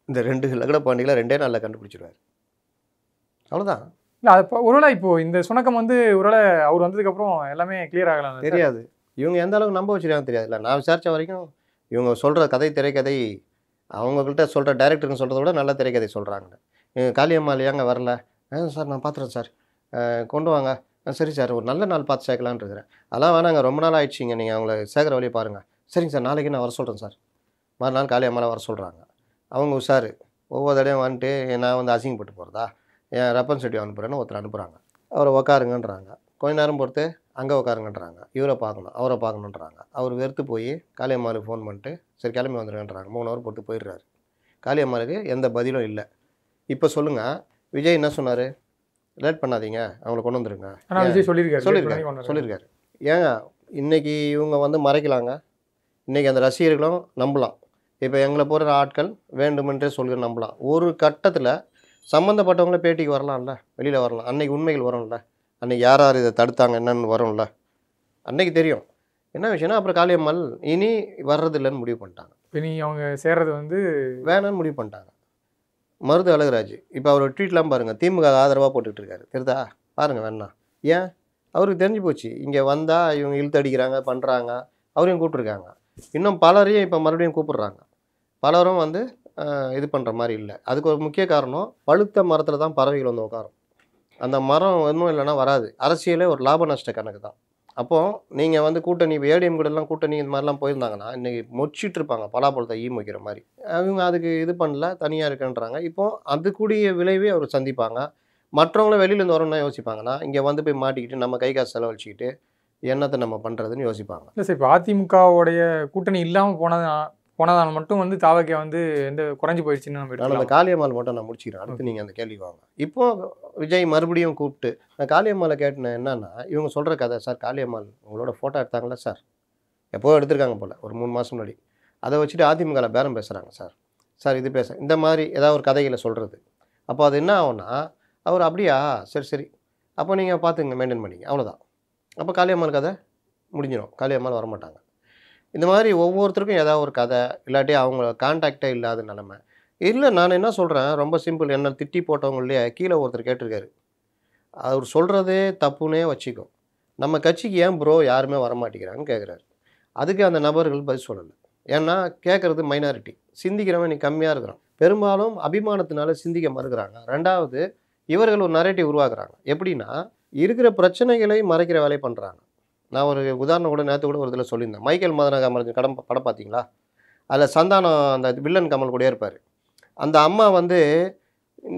இந்த 2 லகட பாண்டிகளை 2 நாளில் கண்டுபிடிச்சிடுவார். அவ்வளோதான். இல்லை அது ஒருவேளை இப்போ இந்த சுணக்கம் வந்து ஒருவேளை அவர் வந்ததுக்கப்புறம் எல்லாமே கிளியர் ஆகலாம் தெரியாது. இவங்க எந்த அளவுக்கு நம்ப வச்சுருக்காங்க தெரியாதுல்ல. நான் விசாரித்த வரைக்கும் இவங்க சொல்கிற திரைக்கதை அவங்கக்கிட்ட சொல்கிற டைரக்டருங்க சொல்கிறத விட நல்ல திரைக்கதை சொல்கிறாங்க. காளியம்மாள் ஏங்க வரல? சார் நான் பார்த்துறேன் சார், கொண்டு வாங்க. சரி சார், ஒரு நல்ல நாள் பார்த்து சேர்க்கலான்னு இருக்கிறேன். அதெல்லாம் வேணாங்க, ரொம்ப நாள் ஆயிடுச்சிங்க, நீங்கள் அவங்கள சேர்க்குற வழியை பாருங்கள். சரிங்க சார், நாளைக்கு நான் வர சொல்கிறேன் சார். மறுநாள் காளியம்மாவை வர சொல்கிறாங்க. அவங்க உஷார், ஒவ்வொரு தடையும் வந்துட்டு நான் வந்து அசிங்கப்பட்டு போகிறதா, என் ரெப்ரசன்டேட்டிவ் அனுப்புகிறேன்னு ஒருத்தர் அனுப்புகிறாங்க. அவரை உக்காருங்கன்றாங்க. கொஞ்ச நேரம் பொறுத்து அங்கே உட்காருங்கன்றாங்க. இவரை பார்க்கணும், அவரை பார்க்கணுன்றாங்க. அவர் வெறுத்து போய் காளியம்மாளுக்கு ஃபோன் பண்ணிட்டு சரி கிளம்பி வந்துருங்கன்றாங்க. 3 ஹவர் போட்டு போயிடுறாரு. காளியம்மாளுக்கு எந்த பதிலும் இல்லை. இப்போ சொல்லுங்கள், விஜய் என்ன சொன்னார்? லேட் பண்ணாதீங்க, அவங்கள கொண்டு வந்துருங்க. விஜய் சொல்லியிருக்காரு. ஏங்க இன்றைக்கி இவங்க வந்து மறைக்கலாங்க, இன்றைக்கி அந்த ரசிகர்களும் நம்பலாம். இப்போ எங்களை போகிற ஆட்கள் வேண்டுமென்றே சொல்கிற நம்பலாம். ஒரு கட்டத்தில் சம்மந்தப்பட்டவங்கள பேட்டிக்கு வரலாம்ல, வெளியில் வரலாம். அன்றைக்கி உண்மைகள் வரும்ல, அன்றைக்கி யார் யார் இதை தடுத்தாங்க என்னன்னு வரும்ல, அன்றைக்கி தெரியும். என்ன விஷயம்னா அப்புறம் காளியம்மாள் இனி வர்றதில்லைன்னு முடிவு பண்ணிட்டாங்க. இனி அவங்க சேர்றது வந்து வேணான்னு முடிவு பண்ணிட்டாங்க. மருது அழகுராஜ் இப்போ அவர் ட்வீட்லாம் பாருங்கள், திமுக ஆதரவாக போட்டுக்கிட்டு இருக்காரு. தெரியுதா? பாருங்கள் வேணா. ஏன்? அவருக்கு தெரிஞ்சு போச்சு, இங்கே வந்தால் இவங்க இழுத்தடிக்கிறாங்க பண்ணுறாங்க. அவரையும் கூப்பிட்ருக்காங்க. இன்னும் பலரையும் இப்போ மறுபடியும் கூப்பிட்றாங்க. பலரும் வந்து இது பண்ணுற மாதிரி இல்லை. அதுக்கு ஒரு முக்கிய காரணம், பழுத்த மரத்தில் தான் பறவைகள் வந்து உட்காரும். அந்த மரம் ஒன்றும் இல்லைன்னா வராது. அரசியலே ஒரு லாப நஷ்ட கணக்கு தான். அப்போது நீங்கள் வந்து கூட்டணி ஏடிஎம் கூடலாம் கூட்டணி இந்த மாதிரிலாம் போயிருந்தாங்கன்னா இன்றைக்கி மொச்சிட்டு இருப்பாங்க, பலாப்பழத்தை வைக்கிற மாதிரி. அவங்க அதுக்கு இது பண்ணல, தனியாக இருக்குன்றாங்க. இப்போது அதுக்குரிய விளைவே அவர் சந்திப்பாங்க. மற்றவங்களும் வெளியிலேருந்து வரணும்னா யோசிப்பாங்கன்னா இங்கே வந்து போய் மாட்டிக்கிட்டு நம்ம கை காசு செலவழிச்சிக்கிட்டு என்னத்தை நம்ம பண்ணுறதுன்னு யோசிப்பாங்க. இல்லை சார், இப்போ அதிமுகவுடைய கூட்டணி இல்லாமல் போனதால் மட்டும் வந்து தாவக்கே வந்து எந்த குறைஞ்சி போயிடுச்சுன்னு நம்ம நான் அந்த காளியம்மாள் மட்டும் நான் முடிச்சுக்கிறேன். அடுத்து நீங்கள் அந்த கேள்வி வாங்க. இப்போது விஜய் மறுபடியும் கூப்பிட்டு நான் காளியம்மாளை கேட்டேன். என்னன்னா இவங்க சொல்கிற கதை, சார் காளியம்மாள் உங்களோட ஃபோட்டோ எடுத்தாங்களா சார்? எப்போ எடுத்திருக்காங்க போல், ஒரு 3 மாதம் முன்னாடி. அதை வச்சுட்டு அதிமுகவில் பேரம் பேசுகிறாங்க சார். சார் இது இந்த மாதிரி ஏதாவது ஒரு கதைகளை சொல்கிறது. அப்போ அது என்ன ஆகும்னா அவர் அப்படியா சரி அப்போ நீங்கள் பார்த்துங்க, மெயின்டைன் பண்ணிங்க, அவ்வளோதான். அப்போ காளியம்மாள் கதை முடிஞ்சிடும். காளியம்மாள் வரமாட்டாங்க. இந்த மாதிரி ஒவ்வொருத்தருக்கும் ஏதாவது ஒரு கதை, இல்லாட்டி அவங்க கான்டாக்டே இல்லாத நிலமை. இல்லை நான் என்ன சொல்கிறேன், ரொம்ப சிம்பிள். என்ன திட்டி போட்டவங்களே கீழே ஒருத்தர் கேட்டிருக்காரு, அவர் சொல்கிறதே தப்புன்னே வச்சுக்கோ, நம்ம கட்சிக்கு ஏன் ப்ரோ யாருமே வரமாட்டேங்கிறாங்கன்னு கேட்குறாரு. அதுக்கு அந்த நபர்கள் பதில் சொல்லலை. ஏன்னா கேட்குறது மைனாரிட்டி, சிந்திக்கிறவன் நீ கம்மியாக இருக்கிறான். பெரும்பாலும் அபிமானத்தினால சிந்திக்க மறுக்கிறாங்க. ரெண்டாவது, இவர்கள் ஒரு நரேட்டிவ் உருவாக்குறாங்க. எப்படின்னா இருக்கிற பிரச்சனைகளை மறைக்கிற வேலையை பண்ணுறாங்க. நான் ஒரு உதாரணம் கூட நேற்று கூட ஒரு இதில் சொல்லியிருந்தேன். மைக்கேல் மதன காமராஜ் படம் பார்த்தீங்களா? அதில் சந்தானம் அந்த வில்லன் கமல் கூடயே இருப்பார். அந்த அம்மா வந்து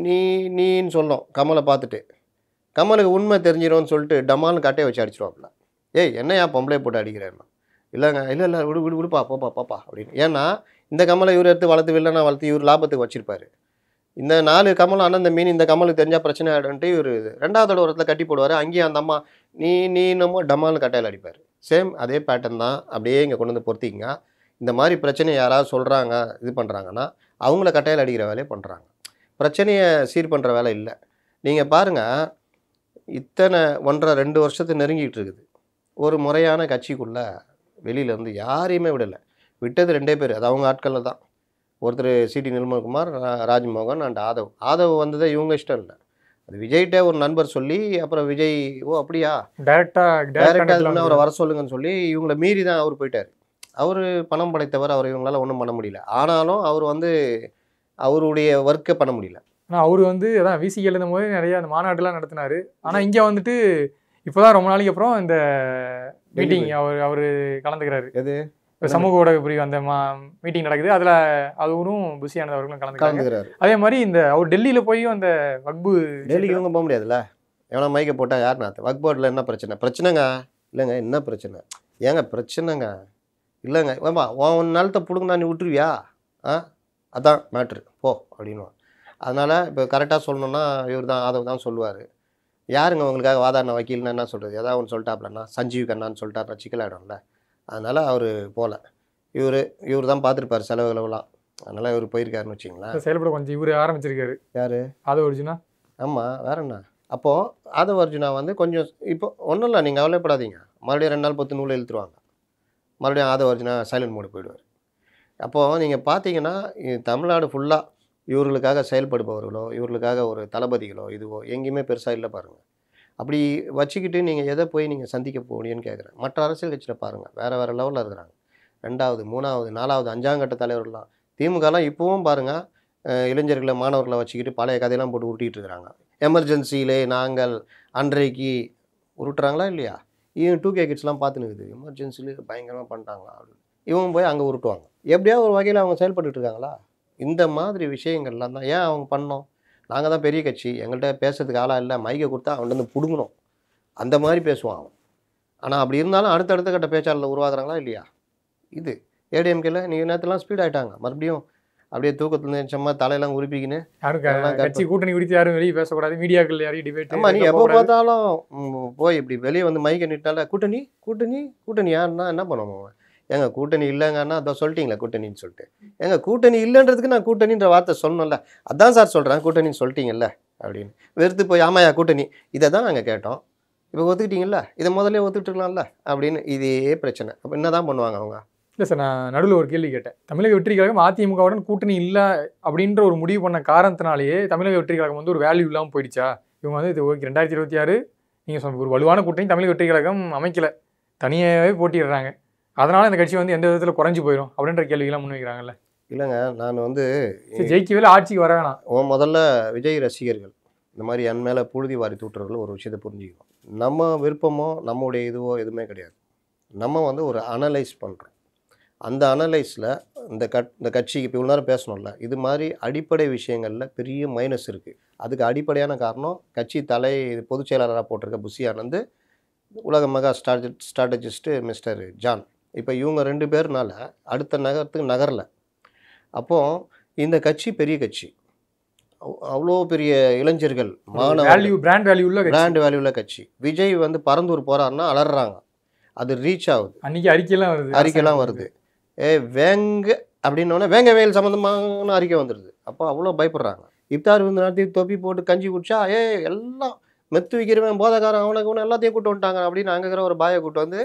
நீன்னு சொல்லும் கமலை பார்த்துட்டு. கமலுக்கு உண்மை தெரிஞ்சிடும்னு சொல்லிட்டு டமால்னு கட்டையை வச்சு அடிச்சிடுவாப்புல. ஏய் என்னையா பொம்பளை போட்டு அடிக்கிறேன்னா? இல்லைங்க, இல்லை விடுப்பா பாப்பா அப்படின்னு. ஏன்னா இந்த கமலை இவர் எடுத்து வில்லனா வளர்த்து இவர் லாபத்துக்கு வச்சுருப்பார். இந்த 4 கமலும் அண்ணன் இந்த மீன் இந்த கமலுக்கு தெரிஞ்சால் பிரச்சனை ஆகிடும்ட்டு இவர் 2வது இடத்துல கட்டி போடுவார். அங்கேயும் அந்த அம்மா நீன்னமோ டமால்னு கட்டையில் அடிப்பார். சேம் அதே பேட்டர்ன் தான். அப்படியே இங்கே கொண்டு வந்து பொறுத்திங்க. இந்த மாதிரி பிரச்சனையை யாராவது சொல்கிறாங்க, இது பண்ணுறாங்கன்னா அவங்கள கட்டையில் அடிக்கிற வேலையை பண்ணுறாங்க. பிரச்சனையை சீர் பண்ணுற வேலை இல்லை. நீங்கள் பாருங்கள், இத்தனை 1.5-2 வருஷத்தை நெருங்கிட்டு இருக்குது. ஒரு முறையான கட்சிக்குள்ளே வெளியில் வந்து யாரையுமே விடலை. விட்டது 2 பேர், அது அவங்க ஆட்களில் தான். ஒருத்தர் சிடி நிர்மல்குமார், ராஜ்மோகன் அண்ட் ஆதவ் வந்ததே இவங்க இஷ்டம் இல்லை. அது விஜய்கிட்ட ஒரு நண்பர் சொல்லி அப்புறம் விஜய் அப்படியா டைரெக்டாக அவரை வர சொல்லுங்கன்னு சொல்லி இவங்களை மீறி தான் அவர் போயிட்டார். அவர் பணம் படைத்தவர், அவர் இவங்களால ஒன்றும் பண்ண முடியல. ஆனாலும் அவர் வந்து அவருடைய ஒர்க்கை பண்ண முடியல. ஆனால் அவர் வந்து அதான் விசிகே எழுதும் போது நிறைய அந்த மாநாடுலாம் நடத்தினார். ஆனால் இங்கே வந்துட்டு இப்போ தான் ரொம்ப நாளைக்கு அப்புறம் இந்த மீட்டிங் அவர் கலந்துக்கிறாரு. எது சமூக ஊடக பிரிவு அந்த மீட்டிங் நடக்குது. அதில் அவரும் புஷியானது அவர்களும் கலந்துக்கிறாரு. அதே மாதிரி இந்த அவர் டெல்லியில் போய் அந்த வக்பு டெல்லிக்கு இவங்க போக முடியாதுல்ல. எவனா மைக்கை போட்டால் யார் நாத்து? வக்பு போர்டில் என்ன பிரச்சனைங்க? இல்லைங்க என்ன பிரச்சனை? ஏங்க பிரச்சனைங்க இல்லைங்க, ஏப்பா உன் நிலத்தை பிடுங்க நீ விட்டுருவியா? அதான் மேட்ரு போ அப்படின்வான். அதனால் இப்போ கரெக்டாக சொல்லணுன்னா இவர் தான் ஆதவ் தான் சொல்லுவார். யாருங்க உங்களுக்காக வாதாடின வக்கீல்னா என்ன சொல்கிறது? ஏதாவது ஒன்று சொல்லிட்டாப்லன்னா சஞ்சீவ் கண்ணான்னு சொல்லிட்டாருன்னா சிக்கலாயிடும்ல. அதனால் அவர் போகல. இவர் தான் பார்த்துருப்பார் செலவுகளெல்லாம். அதனால் இவர் போயிருக்காருன்னு வச்சிங்களேன். செயல்பட கொஞ்சம் இவர் ஆரம்பிச்சிருக்காரு. யார்? ஆதவ் அர்ஜுனா. ஆமாம், வேற என்ன. அப்போது ஆதவ் அர்ஜுனா வந்து கொஞ்சம் இப்போ ஒன்றும் இல்லை, நீங்கள் கவலைப்படாதீங்க. மறுபடியும் 2 நாள் 10 நூல் இழுத்துருவாங்க. மறுபடியும் ஆதவ் அர்ஜுனா சைலண்ட் மோடு போயிடுவார். அப்போது நீங்கள் பார்த்தீங்கன்னா தமிழ்நாடு ஃபுல்லாக இவர்களுக்காக செயல்படுபவர்களோ இவர்களுக்காக ஒரு தளபதிகளோ இதுவோ எங்கேயுமே பெருசாக இல்லை பாருங்கள். அப்படி வச்சுக்கிட்டு நீங்கள் எதை போய் நீங்கள் சந்திக்க போகணுன்னு கேட்குறேன். மற்ற அரசியல் கட்சியில் பாருங்கள், வேறு வேறு லெவலில் இருக்கிறாங்க. 2வது 3வது 4வது 5ஆம் கட்ட தலைவர்கள்லாம். திமுகலாம் இப்போவும் பாருங்கள், இளைஞர்களை மாணவர்களை வச்சுக்கிட்டு பழைய கதையெல்லாம் போட்டு உருட்டிகிட்டு இருக்கிறாங்க. எமர்ஜென்சியிலே நாங்கள் அன்றைக்கு உருட்டுறாங்களா இல்லையா? இவன் 2K கிட்ஸ்லாம் பார்த்துனுக்குது, எமர்ஜென்சிலே பயங்கரமாக பண்ணிட்டாங்களா அப்படின்னு. இவங்க போய் அங்கே உருட்டுவாங்க. எப்படியா ஒரு வகையில் அவங்க செயல்பட்டு இருக்காங்களா? இந்த மாதிரி விஷயங்கள்லாம் தான் ஏன் அவங்க பண்ணோம்? நாங்கள் தான் பெரிய கட்சி, எங்கள்கிட்ட பேசுறதுக்கு ஆளாக இல்லை, மைக்கை கொடுத்தா அவன்கிட்ட வந்து பிடுங்கணும், அந்த மாதிரி பேசுவான் அவன். ஆனால் அப்படி இருந்தாலும் அடுத்த கட்ட பேச்சாளர் உருவாக்குறாங்களா இல்லையா? இது ஏடிஎம்கேல நீங்கள் நேரத்துலாம் ஸ்பீட் ஆகிட்டாங்க. மறுபடியும் அப்படியே தூக்கத்துலேருந்து சும்மா தலையெல்லாம் உருப்பிக்கின்னு கட்சி கூட்டணி குறித்து யாரும் வெளியே பேசக்கூடாது, மீடியாக்கள் யாரையும் டிபேட். ஆமாம், நீ எப்போ பார்த்தாலும் போய் இப்படி வெளியே வந்து மைக்கை நிட்டால கூட்டணி கூட்டணி கூட்டணி யாருன்னா என்ன பண்ணுவோம்? ஏங்க கூட்டணி இல்லைங்கன்னா அதை சொல்லிட்டீங்களா கூட்டணின்னு சொல்லிட்டு. ஏங்க கூட்டணி இல்லைன்றதுக்கு நான் கூட்டணின்ற வார்த்தை சொல்லணும்ல, அதான் சார் சொல்கிறேன் கூட்டணின்னு சொல்லிட்டீங்கல்ல அப்படின்னு. வெறுத்து போய் ஆமாயா கூட்டணி, இதை தான் நாங்கள் கேட்டோம், இப்போ ஒத்துக்கிட்டீங்கல்ல, இதை முதல்ல ஒத்துக்கிட்டுருக்கலாம்ல அப்படின்னு. இதே பிரச்சனை. அப்போ என்ன தான் பண்ணுவாங்க அவங்க? இல்லை சார், நான் நடுவில் ஒரு கேள்வி கேட்டேன். தமிழக வெற்றி கழகம் அதிமுகவுடன் கூட்டணி இல்லை அப்படின்ற ஒரு முடிவு பண்ண காரணத்தினாலேயே தமிழக வெற்றி கழகம் வந்து ஒரு வேல்யூ இல்லாமல் போயிடுச்சா? இவங்க வந்து இது 2026 நீங்கள் சொன்ன ஒரு வலுவான கூட்டணி தமிழக வெற்றி கழகம் அமைக்கலை, தனியாகவே போட்டிடுறாங்க, அதனால் இந்த கட்சி வந்து எந்த விதத்தில் குறைஞ்சி போயிடும் அப்படின்ற கேள்விகள்லாம் முன்வைக்கிறாங்கல்ல. இல்லைங்க, நான் வந்து ஜெயிக்கவே ஆட்சிக்கு வர வேணாம். முதல்ல விஜய் ரசிகர்கள் இந்த மாதிரி என் மேலே புழுதி வாரி தூட்டுறவர்கள் ஒரு விஷயத்தை புரிஞ்சுக்கணும். நம்ம விருப்பமோ நம்முடைய இதுவோ எதுவுமே கிடையாது. நம்ம வந்து ஒரு அனலைஸ் பண்ணுறோம். அந்த அனலைஸில் இந்த கட்சிக்கு இப்போ இவ்வளோ நேரம் பேசணும்ல, இது மாதிரி அடிப்படை விஷயங்களில் பெரிய மைனஸ் இருக்குது. அதுக்கு அடிப்படையான காரணம் கட்சி பொதுச் செயலாளராக போட்டிருக்க புஷி ஆனந்த், உலக மெகா ஸ்ட்ராட்டஜிஸ்ட்டு மிஸ்டர் ஜான். இப்போ இவங்க 2 பேர்னால அடுத்த நகரத்துக்கு நகரல. அப்போது இந்த கட்சி பெரிய கட்சி, அவ்வளோ பெரிய இளைஞர்கள், பிராண்ட் வேல்யூல கட்சி. விஜய் வந்து பரந்தூர் போகிறாருன்னா அலறாங்க, அது ரீச் ஆகுது, அன்றைக்கி அறிக்கையெல்லாம் வருது. வேங்க அப்படின்னோடனே வேங்க வேல் சம்மந்தமான அறிக்கை வந்துடுது. அப்போ அவ்வளோ பயப்படுறாங்க. இப்தார் வந்து நடத்தி தொப்பி போட்டு கஞ்சி குடிச்சா எல்லாம் மெத்து வைக்கிறவன் போதக்காரன் அவனுக்கு எல்லாத்தையும் கூட்டு வந்துட்டாங்க அப்படின்னு அங்கே இருக்கிற ஒரு பாயை கூட்டு வந்து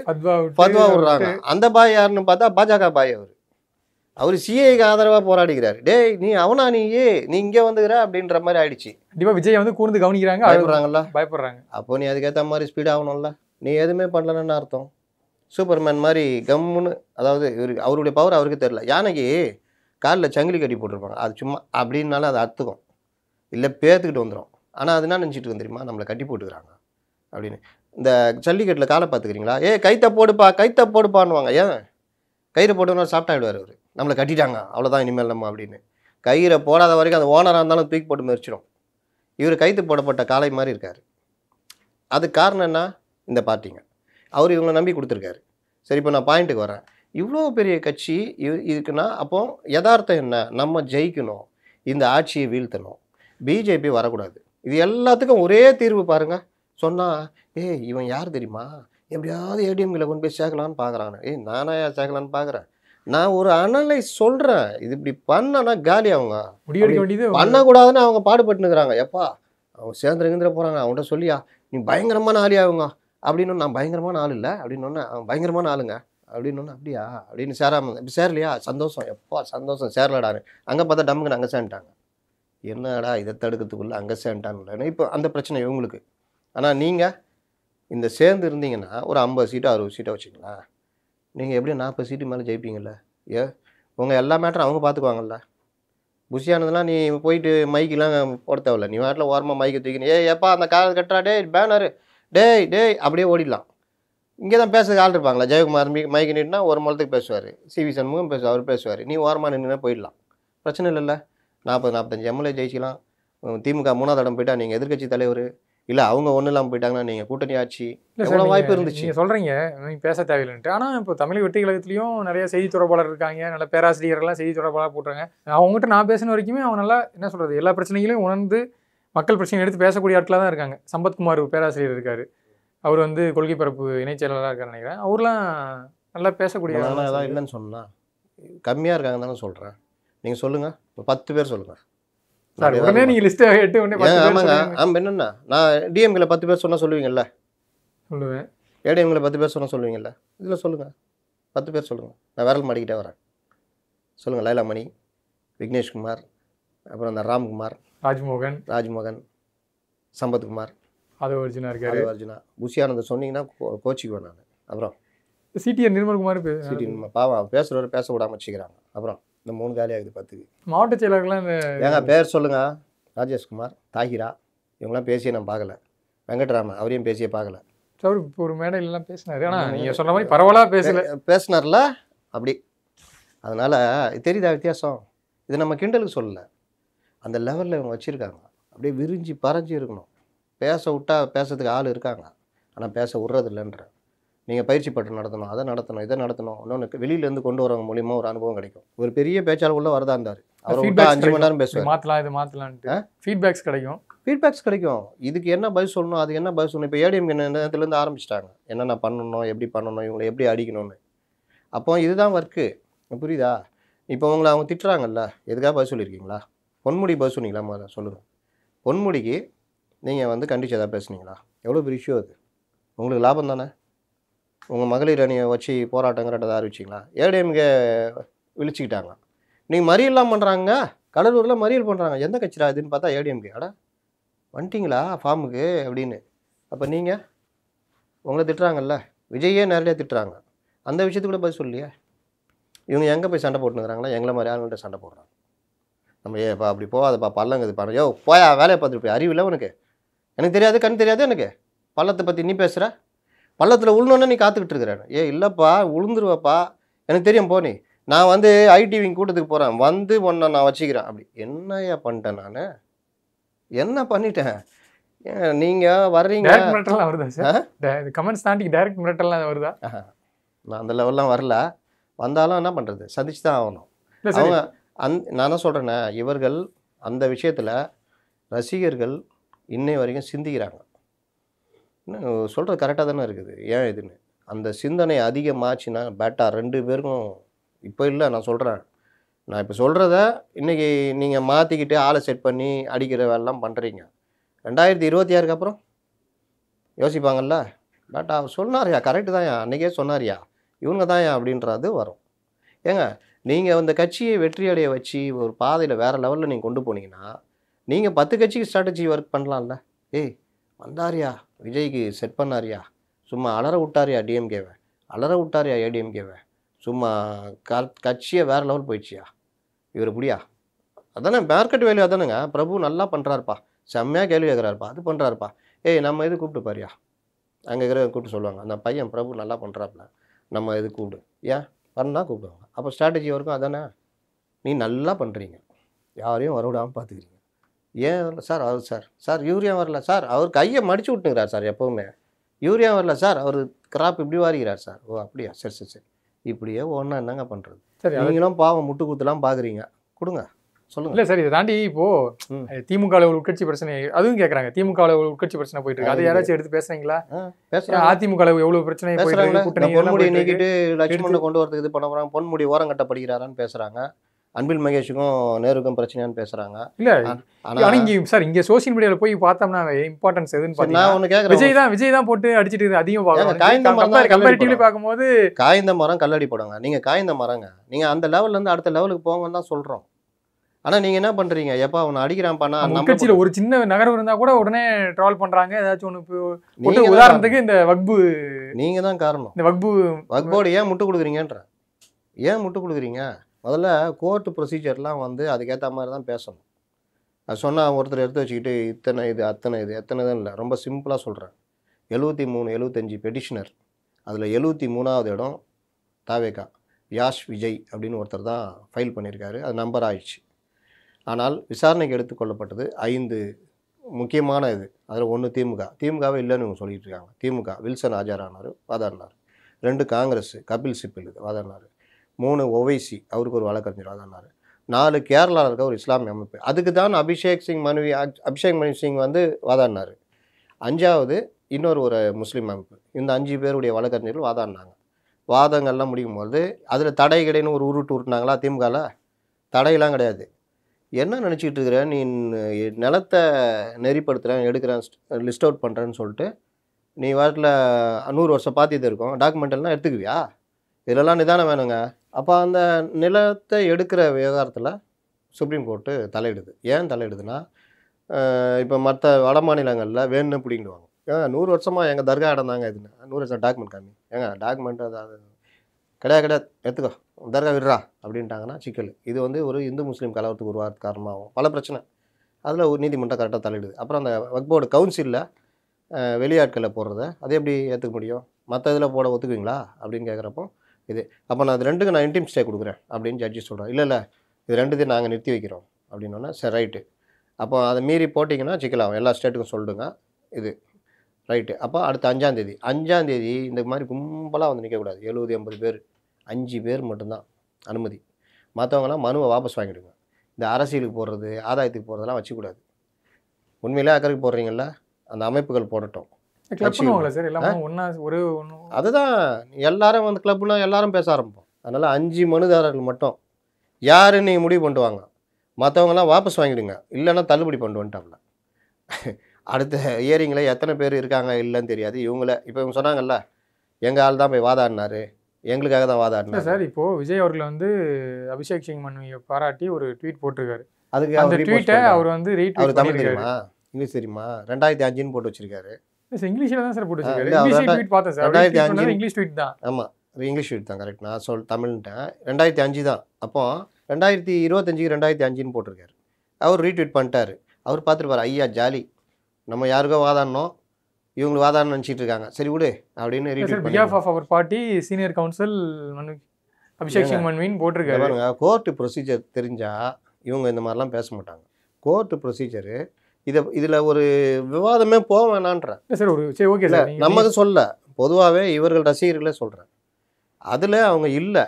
பத்வா விடுறாங்க. அந்த பாய் யாருன்னு பார்த்தா பாஜக பாய். அவர் சிஏக்கு ஆதரவாக போராடிக்கிறார். டேய் நீ அவனா நீ இங்கே வந்துக்கிற அப்படின்ற மாதிரி ஆயிடுச்சு. கண்டிப்பாக விஜய் வந்து கூர்ந்து கவனிக்கிறாங்க, பயப்படுறாங்க. அப்போ நீ அதுக்கேற்ற மாதிரி ஸ்பீட் ஆகணும்ல. நீ எதுவுமே பண்ணலன்னு அர்த்தம். சூப்பர்மேன் மாதிரி கம்முன்னு, அதாவது அவருடைய பவர் அவருக்கு தெரியல. யானைக்கு காலில் சங்கிலி கட்டி போட்டிருப்பாங்க, அது சும்மா அப்படின்னாலும் அது அறுத்துக்கும், இல்லை பேத்துக்கிட்டு வந்துடும். ஆனால் அது என்ன நினச்சிட்டு இருக்கு தெரியுமா, நம்மளை கட்டி போட்டுக்கிறாங்க அப்படின்னு. இந்த ஜல்லிக்கட்டில் காலை பார்த்துக்கிறீங்களா, கைத்தை போடுப்பான்னுவாங்க. ஏன் கயிறை போட்டோன்னா சாப்பிட்டாயிடுவார் அவர், நம்மளை கட்டிட்டாங்க அவ்வளோதான் இனிமேல் நம்ம அப்படின்னு. கயிறை போடாத வரைக்கும் அந்த ஓனராக இருந்தாலும் தூக்கி போட்டு மெரிச்சிடும். இவர் கைத்து போடப்பட்ட காலை மாதிரி இருக்கார். அதுக்கு காரணம் என்ன? இந்த பார்ட்டிங்க. அவர் இவங்களை நம்பி கொடுத்துருக்காரு. சரி, இப்போ நான் பாயிண்ட்டுக்கு வரேன். இவ்வளோ பெரிய கட்சி இருக்குன்னா அப்போது யதார்த்தம் என்ன? நம்ம ஜெயிக்கணும், இந்த ஆட்சியை வீழ்த்தணும், பிஜேபி வரக்கூடாது. இது எல்லாத்துக்கும் ஒரே தீர்வு பாருங்கள். சொன்னால் இவன் யார் தெரியுமா, எப்படியாவது ஏடிஎம்கில் கொண்டு போய் சேர்க்கலான்னு பார்க்குறாங்க. நானா சேர்க்கலான்னு பார்க்குறேன். நான் ஒரு அனலைஸ் சொல்கிறேன், இது இப்படி பண்ணனா காலி. அவங்க முடிவெடுக்க வேண்டியது பண்ணக்கூடாதுன்னு அவங்க பாடுபட்டுனுக்குறாங்க. எப்பா அவங்க சேர்ந்துருங்கிற போகிறாங்க, அவங்கள்ட்ட சொல்லியா நீ பயங்கரமான ஆளியா அவங்க அப்படின்னு. நான் பயங்கரமான ஆள் இல்லை அப்படின்னு, அவன் பயங்கரமான ஆளுங்க அப்படின்னு. அப்படியா அப்படின்னு சேராமல் இப்படி சேரலையா, சந்தோஷம், எப்பா சந்தோஷம், சேரலடான்னு. அங்கே பார்த்தா டம்முக்கு அங்கே சேர்ந்துட்டாங்க. என்னடா இதை தடுக்கிறதுக்குள்ளே அங்கே சேர்ந்துட்டாங்க. இப்போ அந்த பிரச்சனை இவங்களுக்கு. ஆனால் நீங்கள் இந்த சேர்ந்து இருந்தீங்கன்னா ஒரு 50 சீட்டோ 60 சீட்டோ வச்சுக்கலாம். நீங்கள் எப்படியும் 40 சீட்டு மேலே ஜெயிப்பீங்கள்ல. உங்கள் எல்லா மேட்டரும் அவங்க பார்த்துக்குவாங்கல்ல. புஷியானதுலாம் நீ போயிட்டு மைக்கெலாம் போட தேவையில்ல. நீ வாட்டில் ஓரமாக மைக்கை தூக்கினு எப்பா அந்த கால் கட்டுறா, பேனரு டேய் அப்படியே ஓடிடலாம். இங்கே தான் பேசுறதுக்கு ஆள் இருப்பாங்களா? ஜெயக்குமார் மைக்கு நிட்டுனா ஒரு முளத்துக்கு பேசுவார், சிவி சண்முகம் அவர் பேசுவார். நீ ஓரமாக நின்று போயிடலாம், பிரச்சனை இல்லைல்ல. 40-45 எம்எல்ஏ ஜெயிச்சிக்கலாம். திமுக 3வது இடம் போயிட்டா நீங்கள் எதிர்கட்சி தலைவர், இல்லை அவங்க ஒன்றும் இல்லாமல் போயிட்டாங்கன்னா நீங்கள் கூட்டணி ஆட்சி, எவ்வளோ வாய்ப்பு இருந்துச்சு. நீங்கள் சொல்கிறீங்க நீங்கள் பேச தேவையில்லைன்ட்டு. ஆனால் இப்போ தமிழக வெற்றி கழகத்துலேயும் நிறைய செய்தி தொடர்பாளர் இருக்காங்க, நல்ல பேராசிரியர்கள்லாம் செய்தி தொடர்பாளர் போட்டுறாங்க. அவங்ககிட்ட நான் பேசின வரைக்குமே அவங்க நல்லா என்ன சொல்கிறது, எல்லா பிரச்சனைகளையும் உணர்ந்து மக்கள் பிரச்சனை எடுத்து பேசக்கூடிய ஆட்களாக தான் இருக்காங்க. சம்பத்குமார் பேராசிரியர் இருக்கார், அவர் வந்து கொள்கை பரப்பு இணைச் செயலாளராக இருக்கார் நினைக்கிறேன். அவர்லாம் நல்லா பேசக்கூடிய. அதான் இல்லைன்னு சொன்னால் கம்மியாக இருக்காங்க தானே சொல்கிறேன். நீங்கள் சொல்லுங்கள், 10 பேர் சொல்லுங்கள் சார். உடனே நீங்கள் லிஸ்ட்டை எட்டு உடனே. ஆமாங்க, என்னென்னா நான் டிஎம்கில் 10 பேர் சொன்னால் சொல்லுவீங்கல்ல, சொல்லுவேன். ஏடிஎம்கில் 10 பேர் சொன்னால் சொல்லுவீங்கல்ல, இதில் சொல்லுங்கள் 10 பேர் சொல்லுங்கள், நான் விரல் மாட்டிக்கிட்டே வரேன். சொல்லுங்கள். லைலாமணி, விக்னேஷ்குமார், அப்புறம் அந்த ராம்குமார், ராஜ்மோகன், சம்பத்குமார், அது ஒரிஜினா இருக்காரு. அது அர்ஜுனா, புஷியானந்த சொன்னீங்கன்னா கோச்சிக்குவேன் நான். அப்புறம் சிடிஆர் நிர்மல்குமார் சிடி பாவம் பேசுகிறவர் பேச விடாமல் வச்சுக்கிறாங்க. அப்புறம் இந்த 3 காலியாகுது 10க்கு. மாவட்ட செயலர்கள்லாம் ஏங்க பேர் சொல்லுங்கள். ராஜேஷ்குமார், தாகிரா, இவங்களாம் பேசியே நான் பார்க்கல. வெங்கட்ராமன் அவரையும் பேசியே பார்க்கல. அவர் இப்போ ஒரு மேடையிலலாம் பேசினாரு. ஆனால் நீங்கள் சொன்ன மாதிரி பரவலாக பேசினார்ல அப்படி. அதனால் தெரியுதா வித்தியாசம்? இது நம்ம கிண்டலுக்கு சொல்லலை, அந்த லெவலில் இவங்க வச்சுருக்காங்க. அப்படியே விரிஞ்சு பறஞ்சு இருக்கணும். பேச விட்டா பேசுறதுக்கு ஆள் இருக்காங்க, ஆனால் பேச விட்றது இல்லைன்ற. நீங்கள் பயிற்சி பட்டு நடத்தணும், அதை நடத்தணும், இதை நடத்தணும். இன்னொன்று வெளியிலேருந்து கொண்டு வரவங்க மூலியமாக ஒரு அனுபவம் கிடைக்கும். ஒரு பெரிய பேச்சாளர் உள்ள வரதா இருந்தார், அவர் 5 மணி நேரம் பேசுவார். மாற்றலாம், இது மாற்றலான்ட்டு ஃபீட்பேக்ஸ் கிடைக்கும். இதுக்கு என்ன பதில் சொல்லணும், அதுக்கு என்ன பதில் சொல்லணும். இப்போ ஏடிஎம் நேரத்துலேருந்து ஆரம்பிச்சிட்டாங்க, என்னென்ன பண்ணணும், எப்படி பண்ணணும், இவங்களை எப்படி அடிக்கணும்னு. அப்போ இதுதான் ஒர்க்கு, புரியுதா? இப்போ உங்களை அவங்க திட்டுறாங்கல்ல, எதுக்காக பதில் சொல்லியிருக்கீங்களா? பொன்முடி பதில் சொன்னீங்களா? முதல்ல சொல்லுங்கள். பொன்முடிக்கு நீங்கள் கண்டிச்சு எதாவது பேசுனீங்களா? எவ்வளோ பெரிய இஷ்யூ அது? உங்களுக்கு லாபம் தானே? உங்கள் மகளிர் அணியை வச்சு போராட்டங்கிறத ஆரம்பிச்சிங்களா? ஏடிஎம்கே விழிச்சிக்கிட்டாங்க. நீங்கள் மறியல்லாம் பண்ணுறாங்க, கடலூரில் மறியல் பண்ணுறாங்க. எந்த கட்சிரா இதுன்னு பார்த்தா ஏடிஎம்கே. அட வந்துட்டிங்களா ஃபார்முக்கு அப்படின்னு. அப்போ நீங்கள் உங்களை திட்டுறாங்கல்ல, விஜயே நேரடியாக திட்டுறாங்க, அந்த விஷயத்துக்கு கூட பதில் சொல்லலையே. இவங்க எங்கே போய் சண்டை போட்டுனுக்குறாங்களா? எங்களை மாதிரி ஆளுங்கள்ட்ட சண்டை போடுறாங்க. நம்ம ஏப்பா அப்படி போகாதப்பா, பள்ளங்க இது பாரு, யோ போயா வேலையை பார்த்துட்டு போய். அறிவு இல்லை உனக்கு? எனக்கு தெரியாது, கண் தெரியாது எனக்கு. பள்ளத்தை பற்றி நீ பேசுகிற? பள்ளத்தில் உழுணுன்னு நீ காத்துக்கிட்டு இருக்கிறேன். இல்லைப்பா உளுந்துருவாப்பா, எனக்கு தெரியும் போ. நான் ஐடிவிங் கூட்டத்துக்கு போகிறேன், ஒன்றை நான் வச்சுக்கிறேன். அப்படி என்னையா பண்ணிட்டேன் நான்? என்ன பண்ணிட்டேன்? நீங்கள் வர்றீங்க கமெண்ட்ஸ் தாண்டி டைரக்ட் மிரட்டல்லாம் வருதா? நான் அந்த லெவல்லாம் வரல. வந்தாலும் என்ன பண்ணுறது, சந்திச்சு தான் ஆகணும். அவங்க நான் தான் சொல்கிறேன்னே, இவர்கள் அந்த விஷயத்தில் ரசிகர்கள் இன்னை வரைக்கும் சிந்திக்கிறாங்க. இன்னும் சொல்கிறது கரெக்டாக தானே இருக்குது. ஏன் இதுன்னு அந்த சிந்தனை அதிகமாச்சுன்னா பேட்டா 2 பேருக்கும். இப்போ இல்லை, நான் சொல்கிறேன். நான் இப்போ சொல்கிறத இன்றைக்கி நீங்கள் மாற்றிக்கிட்டு ஆளை செட் பண்ணி அடிக்கிற வேலைலாம் பண்ணுறீங்க. 2026க்கு அப்புறம் யோசிப்பாங்கள்ல. பேட்டா அவர் சொன்னார்யா, கரெக்டு தான், அன்றைக்கே சொன்னார்யா, இவங்க தான் அப்படின்றது வரும். ஏங்க நீங்கள் அந்த கட்சியை வெற்றியடைய வச்சு ஒரு பாதையில் வேறு லெவலில் நீங்கள் கொண்டு போனீங்கன்னா, நீங்கள் 10 கட்சிக்கு ஸ்ட்ராட்டஜி ஒர்க் பண்ணலாம்ல. வந்தாரியா, விஜய்க்கு செட் பண்ணாரியா, சும்மா அலற விட்டாரியா டிஎம்கேவை, அலற விட்டாரியா ஏடிஎம்கேவை, சும்மா கட்சியை வேறு லெவல் போயிடுச்சியா இவர் இப்படியா? அதானே மார்க்கெட் வேல்யூ அதானுங்க. பிரபு நல்லா பண்ணுறாருப்பா, செம்மையாக கேள்வி கேட்குறாருப்பா, அது பண்ணுறாருப்பா. நம்ம இது கூப்பிட்டு பாரியா, அங்கே இருக்கிற கூப்பிட்டு சொல்லுவாங்க, அந்த பையன் பிரபு நல்லா பண்ணுறாப்புல, நம்ம இது கூப்பிடு. ஏன் பண்ணால் கூப்பிடுவாங்க. அப்போ ஸ்ட்ராட்டஜி வரைக்கும் அதானே. நீ நல்லா பண்ணுறீங்க, யாரையும் வரவிடாமல் பார்த்துக்கிறீங்க. ஏன் வரல சார்? அவர் சார் யூரியா வரல சார், அவர் கையை மடித்து விட்டுங்கிறார் சார் எப்போவுமே. யூரியா வரல சார், அவர் கிராப் இப்படி வாரிக்கிறார் சார். ஓ அப்படியா, சரி இப்படியே ஒன்றா என்னங்க பண்ணுறது? சரி, நீங்களும் பாவம் முட்டு குத்துலாம் பார்க்குறீங்க, கொடுங்க சொல்லுங்க. இல்லை சார், இதை தாண்டி இப்போது திமுக உட்கட்சி பிரச்சனை அதுவும் கேட்குறாங்க. திமுக உட்கட்சி பிரச்சனை போயிட்டு இருக்கு, அதை யாராச்சும் எடுத்து பேசுறீங்களா? பேசுகிறாங்க. அதிமுக எவ்வளோ பிரச்சனை பொன்முடி நீக்கிட்டு லட்சுமணனை கொண்டு வரதுக்கு இது பண்ண போகிறாங்க. பொன்முடி ஓரங்கட்ட படிக்கிறாரான்னு பேசுகிறாங்க. அன்பில் மகேஷுக்கும் நேருக்கும் பிரச்சனையான்னு பேசுகிறாங்க. இல்லை ஆனால் இங்கே சார், இங்கே சோசியல் மீடியாவில் போய் பார்த்தோம்னா இம்பார்ட்டன்ஸ் எதுன்னு பார்த்தீங்கன்னா விஜய் தான் போட்டு அடிச்சுட்டு அதிகமாக பார்க்கும்போது காய்ந்த மரம் கல்லடி போடுங்க. நீங்கள் காய்ந்த மரங்க, நீங்கள் அந்த லெவல்லேருந்து அடுத்த லெவலுக்கு போங்கன்னு தான் சொல்கிறோம். ஆனால் நீங்கள் என்ன பண்ணுறீங்க, எப்போ அவனை அடிக்கிறான்ப்பானா நம்ம கட்சியில் ஒரு சின்ன நகரம் இருந்தால் கூட உடனே ட்ரால் பண்ணுறாங்க. ஏதாச்சும் ஒன்று உதாரணத்துக்கு இந்த வக்பு, நீங்கள் தான் காரணம். இந்த வக்போடு ஏன் முட்டு கொடுக்குறீங்கன்ற, ஏன் முட்டு கொடுக்குறீங்க? முதல்ல கோர்ட்டு ப்ரொசீஜர்லாம் அதுக்கேற்ற மாதிரி தான் பேசணும். அது சொன்னால் ஒருத்தர் எடுத்து வச்சுக்கிட்டு இத்தனை இது அத்தனை இது எத்தனை தான் இல்லை. ரொம்ப சிம்பிளாக சொல்கிறேன். 73 75 பெட்டிஷனர், அதில் 73வது இடம் தாவேகா யாஷ் விஜய் அப்படின்னு ஒருத்தர் தான் ஃபைல் பண்ணியிருக்காரு. அது நம்பர் ஆயிடுச்சு. ஆனால் விசாரணைக்கு எடுத்துக்கொள்ளப்பட்டது 5 முக்கியமான இது. அதில் 1 திமுகவே இல்லைன்னு இவங்க சொல்லிட்டு இருக்காங்க. திமுக வில்சன் ஆஜரானார், வாதாடினார். 2 காங்கிரஸ் கபில் சிப்பில் வாதாடினார். 3 ஓவைசி, அவருக்கு ஒரு வழக்கறிஞர் வாதாடினார். 4 கேரளாவில் இருக்க ஒரு இஸ்லாமிய அமைப்பு, அதுக்கு தான் அபிஷேக் மனு சிங் வாதாடினார். 5வது இன்னொரு முஸ்லீம் அமைப்பு. இந்த 5 பேருடைய வழக்கறிஞர்கள் வாதாடினாங்க. வாதங்கள்லாம் முடியும் போது அதில் தடை கிடைன்னு ஒரு உருட்டுனாங்களா திமுகவில்? தடையெல்லாம் கிடையாது. என்ன நினச்சிக்கிட்டு இருக்கிற நீ, நிலத்தை நெறிப்படுத்துகிறேன், எடுக்கிறேன், லிஸ்ட் அவுட் பண்ணுறேன்னு சொல்லிட்டு நீ வாட்டில் 100 வருஷம் பாத்தியது இருக்கும், டாக்குமெண்ட் எல்லாம் எடுத்துக்குவியா? இதெல்லாம் நிதானம் வேணுங்க. அப்போ அந்த நிலத்தை எடுக்கிற விவகாரத்தில் சுப்ரீம் கோர்ட்டு தலையிடுது. ஏன் தலையிடுதுன்னா, இப்போ மற்ற வட மாநிலங்களில் வேணும்னு பிடிங்கிடுவாங்க. 100 வருஷமாக எங்கள் தர்கா இடம் தாங்க இதுன்னு. 100 வருஷம் டாக்குமெண்ட் காமி. ஏங்க டாக்குமெண்ட் அது கிடையாது எடுத்துக்கோ தர்கா விடுறா அப்படின்ட்டாங்கன்னா சிக்கல். இது வந்து ஒரு இந்து முஸ்லீம் கலவரத்துக்கு உருவாகிறது காரணமாகும். பல பிரச்சனை. அதில் ஒரு நீதிமன்றம் கரெக்டாக தலையிடுது. அப்புறம் அந்த வக்ஃப் போர்டு கவுன்சிலில் வெளியாட்களை போடுறத அதை எப்படி ஏற்றுக்க முடியும்? மற்ற இதில் போட ஒத்துக்குவீங்களா அப்படின்னு கேட்குறப்போ இது. அப்போ நான் அது ரெண்டுக்கு நான் இன்டிம் ஸ்டே கொடுக்குறேன் அப்படின்னு ஜட்ஜி சொல்கிறேன். இல்லை இது ரெண்டுத்தையும் நாங்கள் நிறுத்தி வைக்கிறோம் அப்படின்னோன்னா சரி ரைட்டு. அப்போ அதை மீறி போட்டிங்கன்னா சிக்கலாகும். எல்லா ஸ்டேட்டுக்கும் சொல்லிடுங்க இது ரைட்டு. அப்போ அடுத்த 5ஆம் தேதி இந்த மாதிரி கும்பலாக வந்து நிற்கக்கூடாது. 70-80 பேர், 5 பேர் மட்டும்தான் அனுமதி. மற்றவங்களாம் மனுவை வாபஸ் வாங்கிடுங்க. இந்த அரசியலுக்கு போடுறது, ஆதாயத்துக்கு போடுறதெல்லாம் வச்சுக்கூடாது. உண்மையிலே அக்கறைக்கு போடுறீங்கள அந்த அமைப்புகள் போடட்டும். அதுதான் எல்லாரும் வந்து கிளப்னா எல்லாரும் பேச ஆரம்பிப்போம். அதனால் 5 மனுதாரர்கள் மட்டும் யாருன்னு நீங்கள் முடிவு பண்ணிட்டு வாங்க. மற்றவங்களாம் வாபஸ் வாங்கிடுங்க. இல்லைன்னா தள்ளுபடி பண்ணிட்டு வந்துட்டாங்கள. அடுத்த இயரிங்கில் எத்தனை பேர் இருக்காங்க இல்லைன்னு தெரியாது. இப்போ இவங்க சொன்னாங்கல்ல எங்கள் ஆள் தான் போய் வாதாடினாரு, எங்களுக்காக தான் வாதாடினார் சார். இப்போது விஜய் அவர்கள் வந்து அபிஷேக் சிங் மனுவை பாராட்டி ஒரு ட்வீட் போட்டிருக்காரு. அதுக்கு அந்த ட்வீட்டை அவர் வந்து அவர் தமிழ் தெரியுமா இங்கிலீஷ் தெரியுமா 2005 போட்டு வச்சிருக்காரு. இங்கிலீஷில் தான் சார் போட்டு வச்சிருக்காரு. இங்கிலீஷ் ட்வீட் பார்த்தேன் சார். 2005 இங்கிலீஷ் ட்வீட் தான். ஆமாம் இங்கிலீஷ் ட்வீட் தான் கரெக்ட். நான் தமிழ்ன்ட்டேன். 2005 தான். அப்போ 2025 2005 போட்டிருக்காரு. அவர் ரீட்வீட் பண்ணிட்டார். அவர் பார்த்துருப்பார் ஐயா ஜாலி நம்ம யாருக்கோ வாதாடணும் இவங்களுக்கு வாதாடணும் நினச்சிட்டு இருக்காங்க சரி விடு அப்படின்னு ரீட்வீட் பண்ணி அவர் party senior council Abhishek Singh மன்வின் போட்டிருக்காரு. பாருங்க கோர்ட்டு ப்ரொசீஜர் தெரிஞ்சால் இவங்க இந்த மாதிரிலாம் பேச மாட்டாங்க. கோர்ட்டு ப்ரொசீஜரு இதில் ஒரு விவாதமே போக வேணான்றேன் சார். ஒரு சரி ஓகே சார் நமக்கு சொல்ல பொதுவாகவே இவர்கள் ரசிகர்களே சொல்கிறேன். அதில் அவங்க இல்லை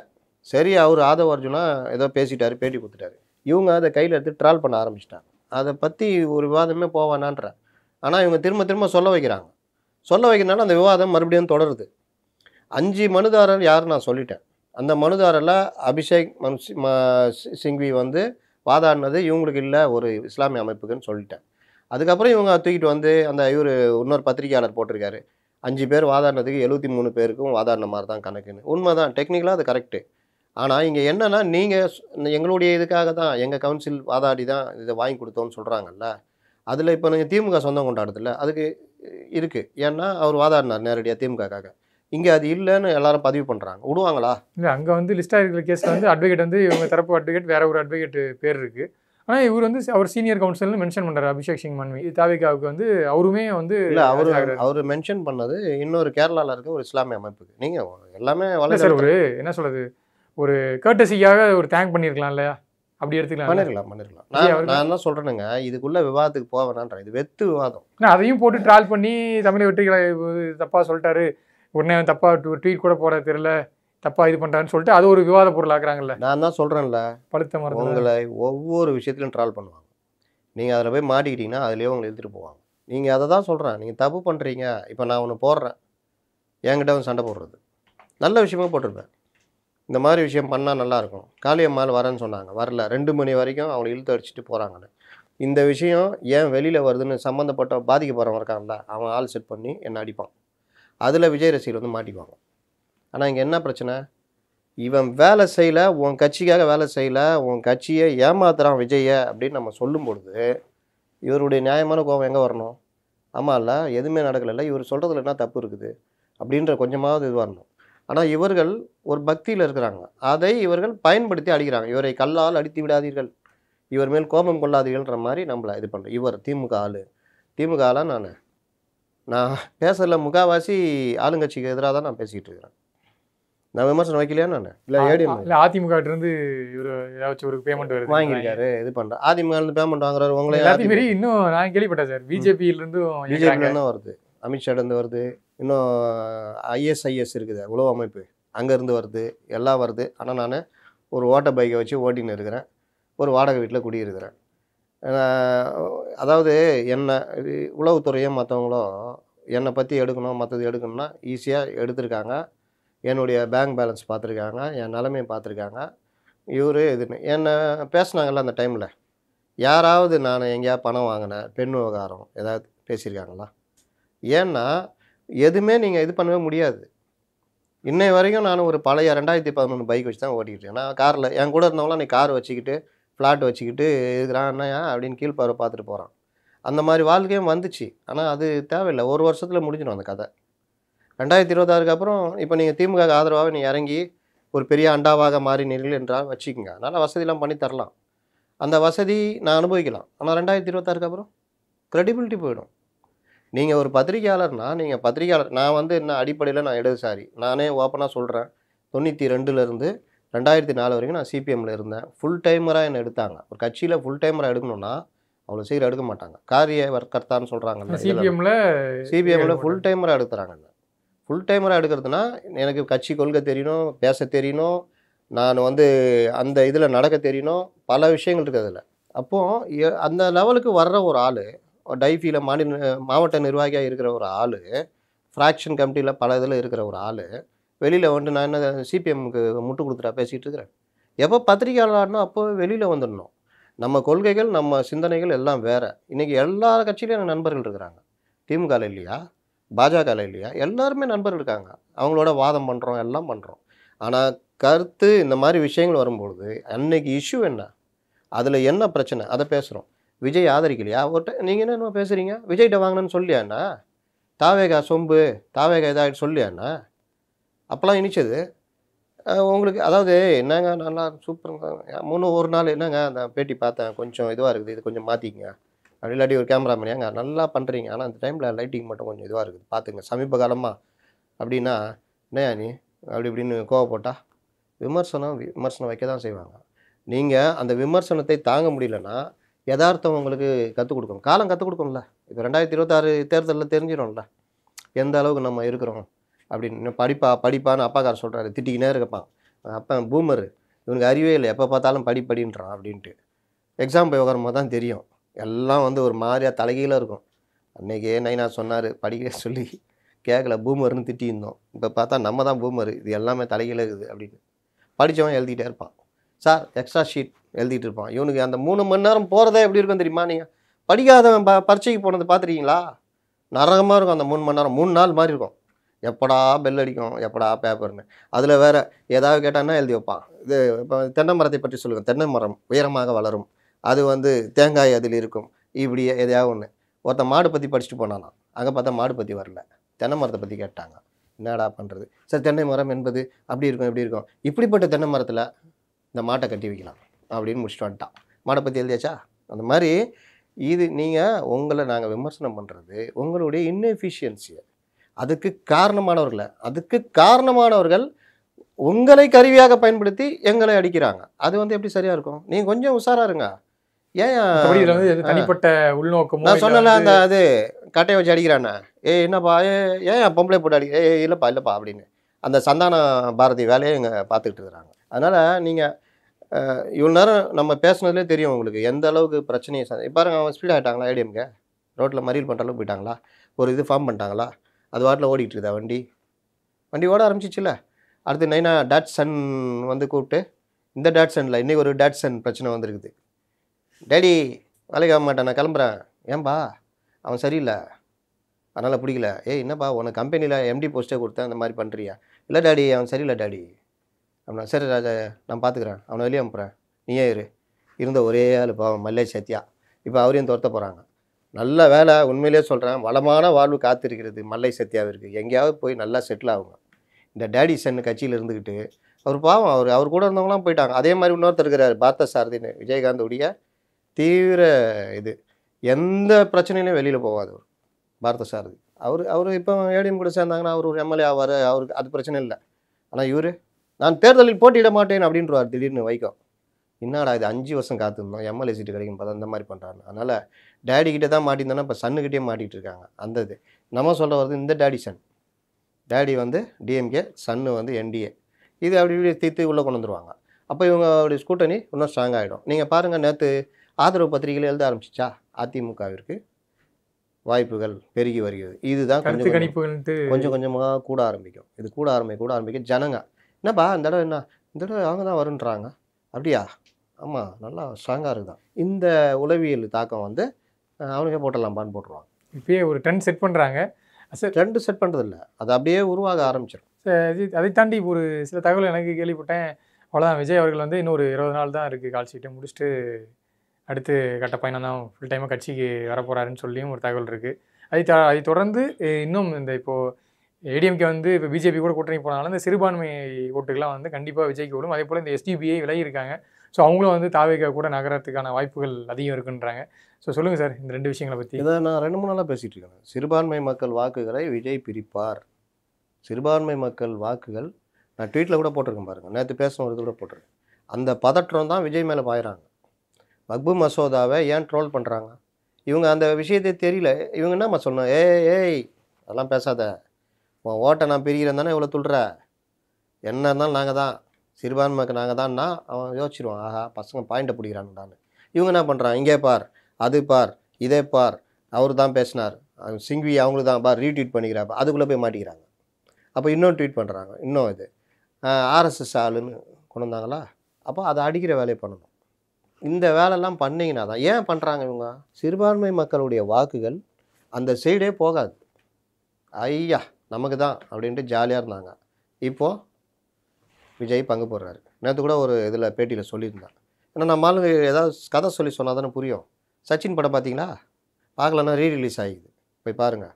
சரி அவர் ஆதவ அர்ஜுனா ஏதோ பேசிட்டாரு பேட்டி கொடுத்துட்டாரு. இவங்க அதை கையில் எடுத்து ட்ரால் பண்ண ஆரம்பிச்சிட்டாங்க. அதை பற்றி ஒரு விவாதமே போக வேணான்றேன். ஆனால் இவங்க திரும்ப சொல்ல வைக்கிறாங்க. சொல்ல வைக்கிறனால அந்த விவாதம் மறுபடியும் தொடருது. 5 மனுதாரர் யார் நான் சொல்லிட்டேன். அந்த மனுதாரில் அபிஷேக் சிங்வி வந்து வாதாடினது இவங்களுக்கு இல்லை ஒரு இஸ்லாமிய அமைப்புக்குன்னு சொல்லிட்டேன். அதுக்கப்புறம் இவங்க தூக்கிட்டு வந்து அந்த இவர் இன்னொரு பத்திரிகையாளர் போட்டிருக்காரு 5 பேர் வாதாடினதுக்கு 73 பேருக்கும் வாதாடின மாதிரி தான் கணக்குன்னு. உண்மை தான் டெக்னிக்கலாக அது கரெக்டு. ஆனால் இங்கே என்னென்னா நீங்கள் எங்களுடைய இதுக்காக தான் எங்கள் கவுன்சில் வாதாடி தான் இதை வாங்கி கொடுத்தோன்னு சொல்கிறாங்கல்ல. அதில் இப்போ நீங்கள் திமுக சொந்தம் கொண்டாடுறதில்ல அதுக்கு இருக்குது. ஏன்னா அவர் வாதாடினார் நேரடியாக திமுகக்காக. இங்கே அது இல்லைன்னு எல்லாரும் பதிவு பண்ணுறாங்க. விடுவாங்களா? இல்லை அங்கே வந்து லிஸ்ட்டாக இருக்கிற கேஸில் வந்து அட்வொகேட் வந்து இவங்க தரப்பு அட்வொகேட் வேற ஒரு அட்வொகேட் பேர் இருக்குது. ஆனால் இவர் வந்து அவர் சீனியர் கவுன்சில்னு மென்ஷன் பண்ணுறாரு அபிஷேக் சிங் மன்வி. தாவேகாவுக்கு வந்து அவருமே வந்து இல்லை அவர் மென்ஷன் பண்ணது இன்னொரு கேரளாவில் இருக்க ஒரு இஸ்லாமிய அமைப்புக்கு. நீங்கள் எல்லாமே சார் ஒரு என்ன சொல்கிறது ஒரு கர்ட்டசிக்காக ஒரு தேங்க் பண்ணியிருக்கலாம் இல்லையா? அப்படி எடுத்துக்கலாம். பண்ணிருக்கலாம். நான் என்ன சொல்கிறேனுங்க இதுக்குள்ளே விவாதத்துக்கு போக வேணான்றேன். இது வெத்து விவாதம். அதையும் போட்டு ட்ரால் பண்ணி தமிழை வெற்றிகளை தப்பாக சொல்லிட்டாரு உடனே தப்பாக ட்வீட் கூட போட தெரியல தப்பாக இது பண்ணுறான்னு சொல்லிட்டு அது ஒரு விவாத பொருள் ஆக்குறாங்கல்ல. நான் தான் சொல்கிறேன்ல படுத்த மரம் உங்களை ஒவ்வொரு விஷயத்துலையும் ட்ரால் பண்ணுவாங்க. நீங்கள் அதில் போய் மாட்டிக்கிட்டீங்கன்னா அதுலேயே உங்களை எடுத்துகிட்டு போவாங்க. நீங்கள் அதை தான் சொல்கிறேன். நீங்கள் தப்பு பண்ணுறீங்க. இப்போ நான் ஒன்று போடுறேன் என்கிட்ட வந்து சண்டை போடுறது நல்ல விஷயமா போட்டிருப்பேன். இந்த மாதிரி விஷயம் பண்ணால் நல்லாயிருக்கும். காளியம்மாள் வரேன்னு சொன்னாங்க வரல 2 மணி வரைக்கும் அவங்களை இழுத்து அடிச்சுட்டு போகிறாங்கன்னு. இந்த விஷயம் ஏன் வெளியில் வருதுன்னு சம்மந்தப்பட்ட பாதிக்கப்படுறவங்க இருக்காங்கல்ல அவன் ஆள் செட் பண்ணி என்னை அடிப்பான். அதில் விஜய் ரசிகர் வந்து மாட்டிக்குவாங்க. ஆனால் இங்கே என்ன பிரச்சனை இவன் வேலை செய்யலை உன் கட்சிக்காக வேலை செய்யலை உன் கட்சியை ஏமாத்துறான் விஜயை அப்படின்னு நம்ம சொல்லும் பொழுது இவருடைய நியாயமான கோபம் எங்கே வரணும்? ஆமாம் இல்லை எதுவுமே நடக்கலைல்ல இவர் சொல்கிறதுல என்ன தப்பு இருக்குது அப்படின்ற கொஞ்சமாவது இது வரணும். ஆனால் இவர்கள் ஒரு பக்தியில் இருக்கிறாங்க. அதை இவர்கள் பயன்படுத்தி அடிக்கிறாங்க. இவரை கல்லால் அடித்து விடாதீர்கள் இவர் மேல் கோபம் கொள்ளாதீர்கள்ன்ற மாதிரி நம்மளை இது பண்ணுறோம். இவர் திமுக ஆள் திமுக ஆளாக நான் பேசல முக்கால்வாசி ஆளுங்கட்சிக்கு எதிராக தான் நான் பேசிக்கிட்டு இருக்கிறேன். நான் விமர்சனம் வைக்கலையா? நான் இல்லை ஏடிஎம் இல்லை அதிமுக இருந்து இவர் ஏதாச்சும் ஒரு பேமெண்ட் வருது வாங்கியிருக்காரு இது பண்ணுறேன். அதிமுக பேமெண்ட் வாங்குறாரு. உங்களே மாரி இன்னும் நான் கேள்விப்பட்டேன் சார். பிஜேபியிலேருந்து வருது அமித்ஷாலேருந்து வருது. இன்னும் ISIS இருக்குது உளவு அமைப்பு அங்கேருந்து வருது எல்லாம் வருது. ஆனால் நான் ஒரு ஓட்ட பைக்கை வச்சு ஓட்டின்னு இருக்கிறேன். ஒரு வாடகை வீட்டில் குடியிருக்கிறேன். அதாவது என்னை உளவுத்துறையும் மற்றவங்களும் என்னை பற்றி எடுக்கணும் மற்றது எடுக்கணும்னா ஈஸியாக எடுத்திருக்காங்க. என்னுடைய பேங்க் பேலன்ஸ் பார்த்துருக்காங்க. என் நிலைமையை பார்த்துருக்காங்க. இவர் இதுன்னு என்னை பேசுனாங்கல்ல அந்த டைமில் யாராவது நான் எங்கேயாவது பணம் வாங்கினேன் பெண் விவகாரம் ஏதாவது பேசியிருக்காங்களா? ஏன்னா எதுவுமே நீங்கள் இது பண்ணவே முடியாது. இன்னை வரைக்கும் நான் ஒரு பழைய 2011 பைக் வச்சு தான் ஓட்டிக்கிட்டு இருக்கேன். நான் காரில் என் கூட இருந்தவங்களாம் நீ கார் வச்சுக்கிட்டு ஃப்ளாட் வச்சுக்கிட்டு இருக்கிறான் என்னையா அப்படின்னு கீழ்பார்வை பார்த்துட்டு போகிறான். அந்த மாதிரி வாழ்க்கையும் வந்துச்சு. ஆனால் அது தேவையில்லை. ஒரு வருஷத்தில் முடிஞ்சிடும் அந்த கதை. 2026க்கு அப்புறம் இப்போ நீங்கள் திமுக ஆதரவாக நீ இறங்கி ஒரு பெரிய அண்டாவாக மாறினீர்கள் என்றால் வச்சுக்கோங்க. நல்ல வசதிலாம் பண்ணி தரலாம். அந்த வசதி நான் அனுபவிக்கலாம். ஆனால் 2026க்கு அப்புறம் க்ரெடிபிலிட்டி போயிடும். நீங்கள் ஒரு பத்திரிகையாளர்னா நீங்கள் பத்திரிகையாளர் நான் வந்து என்ன அடிப்படையில் நான் இடதுசாரி. நானே ஓப்பனாக சொல்கிறேன். 92லேருந்து 2004 வரைக்கும் நான் சிபிஎம்மில் இருந்தேன். ஃபுல் டைமராக என்னை எடுத்தாங்க. ஒரு கட்சியில் ஃபுல் டைமராக எடுக்கணும்னா அவ்வளோ சீக்கிரம் எடுக்க மாட்டாங்க. காரியவர்கர்த்தான்னு சொல்கிறாங்க. சிபிஎம்மில் ஃபுல் டைமராக எடுத்துறாங்க. ஃபுல் டைமராக எடுக்கிறதுனா எனக்கு கட்சி கொள்கை தெரியணும், பேச தெரியணும், நான் வந்து அந்த இதில் நடக்க தெரியணும், பல விஷயங்கள் இருக்குது அதில். அப்போது அந்த லெவலுக்கு வர்ற ஒரு ஆள் டைஃபியில் மாவட்ட நிர்வாகியாக இருக்கிற ஒரு ஆள், ஃப்ராக்ஷன் கமிட்டியில் பல இதில் இருக்கிற ஒரு ஆள் வெளியில் வந்துட்டு நான் என்ன சிபிஎம்முக்கு முட்டு கொடுத்துட்டா பேசிகிட்டு இருக்கிறேன். எப்போ பத்திரிகையாளர்னா அப்போ வெளியில் வந்துடணும். நம்ம கொள்கைகள் நம்ம சிந்தனைகள் எல்லாம் வேறு. இன்றைக்கி எல்லா கட்சியிலையும் எனக்கு நண்பர்கள் இருக்கிறாங்க. திமுகவில் இல்லையா, பாஜகவில் இல்லையா, எல்லாருமே நண்பர்கள் இருக்காங்க. அவங்களோட வாதம் பண்ணுறோம், எல்லாம் பண்ணுறோம். ஆனால் கருத்து இந்த மாதிரி விஷயங்கள் வரும்பொழுது அன்னைக்கு இஷ்யூ என்ன, அதில் என்ன பிரச்சனை அதை பேசுகிறோம். விஜய் ஆதரிக்கலையா அவர்கிட்ட நீங்கள் என்ன பேசுகிறீங்க? விஜய்கிட்ட வாங்கினேன்னு சொல்லியாண்ணா, தாவேகா சொம்பு தாவேகா இதாகிட்டு சொல்லியாண்ணா, அப்போலாம் இனிச்சது உங்களுக்கு. அதாவது என்னங்க நல்லா சூப்பருங்க ஒரு நாள் என்னங்க அந்த பேட்டி பார்த்தேன், கொஞ்சம் இதுவாக இருக்குது, இது கொஞ்சம் மாற்றிக்கங்க அப்படி இல்லாட்டி ஒரு கேமராமேன் ஏங்க நல்லா பண்ணுறீங்க, ஆனால் அந்த டைமில் லைட்டிங் மட்டும் கொஞ்சம் இதுவாக இருக்குது பார்த்துங்க சமீப காலமாக அப்படின்னா என்னையா நீ அப்படி இப்படின்னு கோவப்பட்டால் விமர்சனம் வைக்க தான் செய்வாங்க. நீங்கள் அந்த விமர்சனத்தை தாங்க முடியலன்னா யதார்த்தம் உங்களுக்கு கற்றுக் கொடுக்கணும், காலம் கற்றுக் கொடுக்கணும்ல. இப்போ 2026 தேர்தலில் தெரிஞ்சிடும்ல எந்த அளவுக்கு நம்ம இருக்கிறோம் அப்படின்னு. படிப்பான்னு அப்பாக்காரர் சொல்கிறாரு, திட்டிக்கினே இருப்பான். அப்போ பூமர் இவனுக்கு அறிவே இல்லை, எப்போ பார்த்தாலும் படின்றான் அப்படின்ட்டு. எக்ஸாம் போய் உட்காரும் போது தான் தெரியும் எல்லாம் வந்து ஒரு மாதிரியாக தலைகீழாக இருக்கும். அன்றைக்கே நைனா சொன்னார் படிக்க சொல்லி கேட்கல, பூமர்னு திட்டியிருந்தோம். இப்போ பார்த்தா நம்ம தான் பூமர், இது எல்லாமே தலைகீழ இருக்குது அப்படின்னு. படித்தவன் எழுதிக்கிட்டே இருப்பான். சார் எக்ஸ்ட்ரா ஷீட் எழுதிட்டு இருப்பான். இவனுக்கு அந்த 3 மணி நேரம் போகிறதே எப்படி இருக்கும் தெரியுமா? நீங்கள் படிக்காதவன் பரீட்சைக்கு போனது பார்த்துருக்கீங்களா? நரகமாக இருக்கும் அந்த 3 மணி நேரம். 3 நாள் மாதிரி இருக்கும். எப்படா பெல் அடிக்கும், எப்படா பேப்பர்னு. அதில் வேறு ஏதாவது கேட்டான்னா எழுதி வைப்பான். இது இப்போ தென்னை மரத்தை பற்றி சொல்லுங்கள். தென்னை மரம் உயரமாக வளரும், அது வந்து தேங்காய் அதில் இருக்கும், இப்படி எதையாவது ஒன்று. ஒருத்தன் மாடு பற்றி படிச்சுட்டு போனானா, அங்கே பார்த்தா மாடு பற்றி வரல, தென்னை மரத்தை பற்றி கேட்டாங்க. என்னடா பண்ணுறது? சார் தென்னை மரம் என்பது அப்படி இருக்கும் இப்படி இருக்கும், இப்படிப்பட்ட தென்னை மரத்தில் இந்த மாட்டை கட்டி வைக்கலாம் அப்படின்னு முடிச்சுட்டு வந்துட்டான். மாடை பற்றி எழுதியாச்சா? அந்த மாதிரி இது நீங்கள் உங்களை நாங்கள் விமர்சனம் பண்ணுறது உங்களுடைய இன்எஃபிஷியன்சியை. அதுக்கு காரணமானவர்கள் உங்களை கருவியாக பயன்படுத்தி எங்களை அடிக்கிறாங்க. அது வந்து எப்படி சரியாக இருக்கும்? நீங்கள் கொஞ்சம் உஷாராக இருங்க. ஏன் தனிப்பட்ட உள்நோக்கம் நான் சொன்னல அந்த அது கட்டையை வச்சு அடிக்கிறானே, என்னப்பா ஏன் பொம்பளை போட்டு அடி இல்லைப்பா அப்படின்னு அந்த சந்தான பாரதி வேலையை இங்கே பார்த்துக்கிட்டு இருக்கிறாங்க. அதனால் நீங்கள் இவ்வளோ நேரம் நம்ம பேசுனதுலேயே தெரியும் உங்களுக்கு எந்த அளவுக்கு பிரச்சனையை பாருங்க. அவங்க ஸ்பீட் ஆகிட்டாங்களா? ஏடிஎம்கே ரோட்டில் மறியல் பண்ணுற அளவுக்கு போயிட்டாங்களா? ஒரு இது ஃபார்ம் பண்ணிட்டாங்களா? அது வாட்டில் ஓடிட்டு இருக்குதா வண்டி ஓட ஆரம்பிச்சிச்சுல. அடுத்து நைனா டாட்சன் வந்து கூப்பிட்டு, இந்த டாட்சனில் இன்றைக்கி ஒரு டாட்சன் பிரச்சனை வந்துருக்குது. டேடி வேலைக்கு ஆக மாட்டேன், நான் கிளம்புறேன். ஏன்பா? அவன் சரியில்லை, அதனால் பிடிக்கல. என்னப்பா உனக்கு கம்பெனியில் எம்டி போஸ்ட்டே கொடுத்தேன், அந்த மாதிரி பண்ணுறியா? இல்லை டாடி அவன் சரியில்லை டாடி அப்படின்னா. சரி ராஜா நான் பார்த்துக்குறேன், அவனை வெளியே அனுப்புகிறேன், நீயே இருந்த ஒரே ஆள் பாவம் மல்லை சத்யா, இப்போ அவரையும் துரத்த போகிறாங்க. நல்ல வேலை, உண்மையிலே சொல்கிறேன், வளமான வாழ்வு காத்திருக்கிறது மல்லை சத்யாவிற்கு. எங்கேயாவது போய் நல்லா செட்டில் ஆகுங்க. இந்த டேடி சன் கட்சியில் இருந்துக்கிட்டு அவர் பாவம் அவர் கூட இருந்தவங்களாம் போயிட்டாங்க. அதே மாதிரி இன்னொருத்தர் இருக்கிறார் பார்த்தசாரதின்னு, விஜயகாந்த் உடைய தீவிர இது, எந்த பிரச்சனையிலையும் வெளியில் போகாது அவர் பார்த்தசாரதி. அவர் இப்போ ஏடிஎம் கூட சேர்ந்தாங்கன்னா அவர் ஒரு எம்எல்ஏ ஆவார், அவருக்கு அது பிரச்சனை இல்லை. ஆனால் இவர் நான் தேர்தலில் போட்டியிட மாட்டேன் அப்படின்றார் திடீர்னு. வைகோ என்னடா இது 5 வருஷம் காத்திருந்தோம் எம்எல்ஏ சீட்டு கிடைக்கும் பார்த்தா இந்த மாதிரி பண்ணுறாங்க. அதனால் டேடிக்கிட்டே தான் மாட்டியிருந்தோன்னா இப்போ சன்னுக்கிட்டே மாட்டிகிட்டு இருக்காங்க. அந்த இது நம்ம சொல்ல வருது, இந்த டேடி வந்து டிஎம்கே, சன்னு வந்து என்டிஏ, இது அப்படி இப்படி தீர்த்து உள்ளே கொண்டு வந்துடுவாங்க. அப்போ இவங்களுடைய கூட்டணி இன்னும் ஸ்ட்ராங் ஆகிடும். நீங்கள் பாருங்கள், நேற்று ஆதரவு பத்திரிகைகள் எழுத ஆரம்பிச்சிச்சா அதிமுகவிற்கு வாய்ப்புகள் பெருகி வருகிறது. இதுதான் கொஞ்சம் கொஞ்சமாக கூட ஆரம்பிக்கும். இது கூட ஆரம்பிக்கும் ஜனங்க என்னப்பா இந்த தடவை அவங்க தான் வருன்றாங்க. அப்படியா? ஆமாம், நல்லா ஸ்ட்ராங்காக இருக்குதான். இந்த உளவியல் தாக்கம் வந்து அவனுக்கே போட்டுடலாம்பான்னு போட்டுருவாங்க. இப்பயே ஒரு ட்ரெண்ட் செட் பண்ணுறாங்க. ட்ரெண்டு செட் பண்ணுறதில்ல, அது அப்படியே உருவாக ஆரம்பிச்சிடும். அதை தாண்டி ஒரு சில தகவல் எனக்கு கேள்விப்பட்டேன். அவ்வளோதான், விஜய் அவர்கள் வந்து இன்னொரு 20 நாள் தான் இருக்குது கால் ஷீட்டை முடிச்சுட்டு அடுத்து கட்ட பயணம் தான் ஃபுல் டைமாக கட்சிக்கு வரப்போகிறாருன்னு சொல்லியும் ஒரு தகவல் இருக்குது. அதை தொடர்ந்து இன்னும் இந்த இப்போது ஏடிஎம்கே வந்து இப்போ பிஜேபி கூட கூட்டணி போனாலும் இந்த சிறுபான்மை ஓட்டுகள்லாம் வந்து கண்டிப்பாக விஜய்க்கு விடும். அதே போல் இந்த எஸ்டிபிஐ விலகி இருக்காங்க. ஸோ அவங்களும் வந்து தாவேகா கூட நகரத்துக்கான வாய்ப்புகள் அதிகம் இருக்குன்றாங்க. ஸோ சொல்லுங்கள் சார் இந்த 2 விஷயங்களை பற்றி. இதை நான் 2-3 நாளாக பேசிகிட்டு இருக்கேன். சிறுபான்மை மக்கள் வாக்குகளை விஜய் பிரிப்பார். சிறுபான்மை மக்கள் வாக்குகள் நான் ட்வீட்டில் கூட போட்டிருக்கேன் பாருங்கள், நேற்று பேசின ஒரு இது கூட போட்டிருக்கேன். அந்த பதற்றம் தான் விஜய் மேலே பாயிறாங்க. வக்பு மசோதாவை ஏன் ட்ரோல் பண்ணுறாங்க? இவங்க அந்த விஷயத்தை தெரியல. இவங்க என்னம்மா சொல்லணும், ஏய் அதெல்லாம் பேசாத, உன் ஓட்டை நான் பிரிக்கிறேன் தானே இவ்வளோ துள்ளுற, என்ன இருந்தாலும் நாங்கள் தான் சிறுபான்மைக்கு நாங்கள் தான்னா அவன் யோசிச்சிருவான், ஆஹா பசங்க பாயிண்ட்டை பிடிக்கிறான்டான்னு. இவங்க என்ன பண்ணுறான், இங்கே பார், அது பார், இதே பார், அவர் தான் பேசினார், சிங்வி அவங்களுக்கு தான் பார், ரீட்வீட் பண்ணிக்கிறாப்ப, அதுக்குள்ளே போய் மாட்டிக்கிறாங்க. அப்போ இன்னும் ட்வீட் பண்ணுறாங்க, இன்னும் இது ஆர்எஸ்எஸ் ஆளுன்னு கொண்டு வந்தாங்களா, அப்போ அதை அடிக்கிற வேலையை பண்ணணும். இந்த வேலைலாம் பண்ணிங்கன்னா தான். ஏன் பண்ணுறாங்க இவங்க? சிறுபான்மை மக்களுடைய வாக்குகள் அந்த சைடே போகாது. ஐயா நமக்கு தான் அப்படின்ட்டு ஜாலியாக இருந்தாங்க. இப்போது விஜய் பங்கு போடுறாரு. நேற்று கூட ஒரு இதில் பேட்டியில் சொல்லியிருந்தேன். ஏன்னா நம்ம ஆளுங்க ஏதாவது கதை சொல்லி சொன்னால் தானே புரியும். சச்சின் படம் பார்த்தீங்களா? பார்க்கலன்னா ரீரிலீஸ் ஆகிக்குது, போய் பாருங்கள்.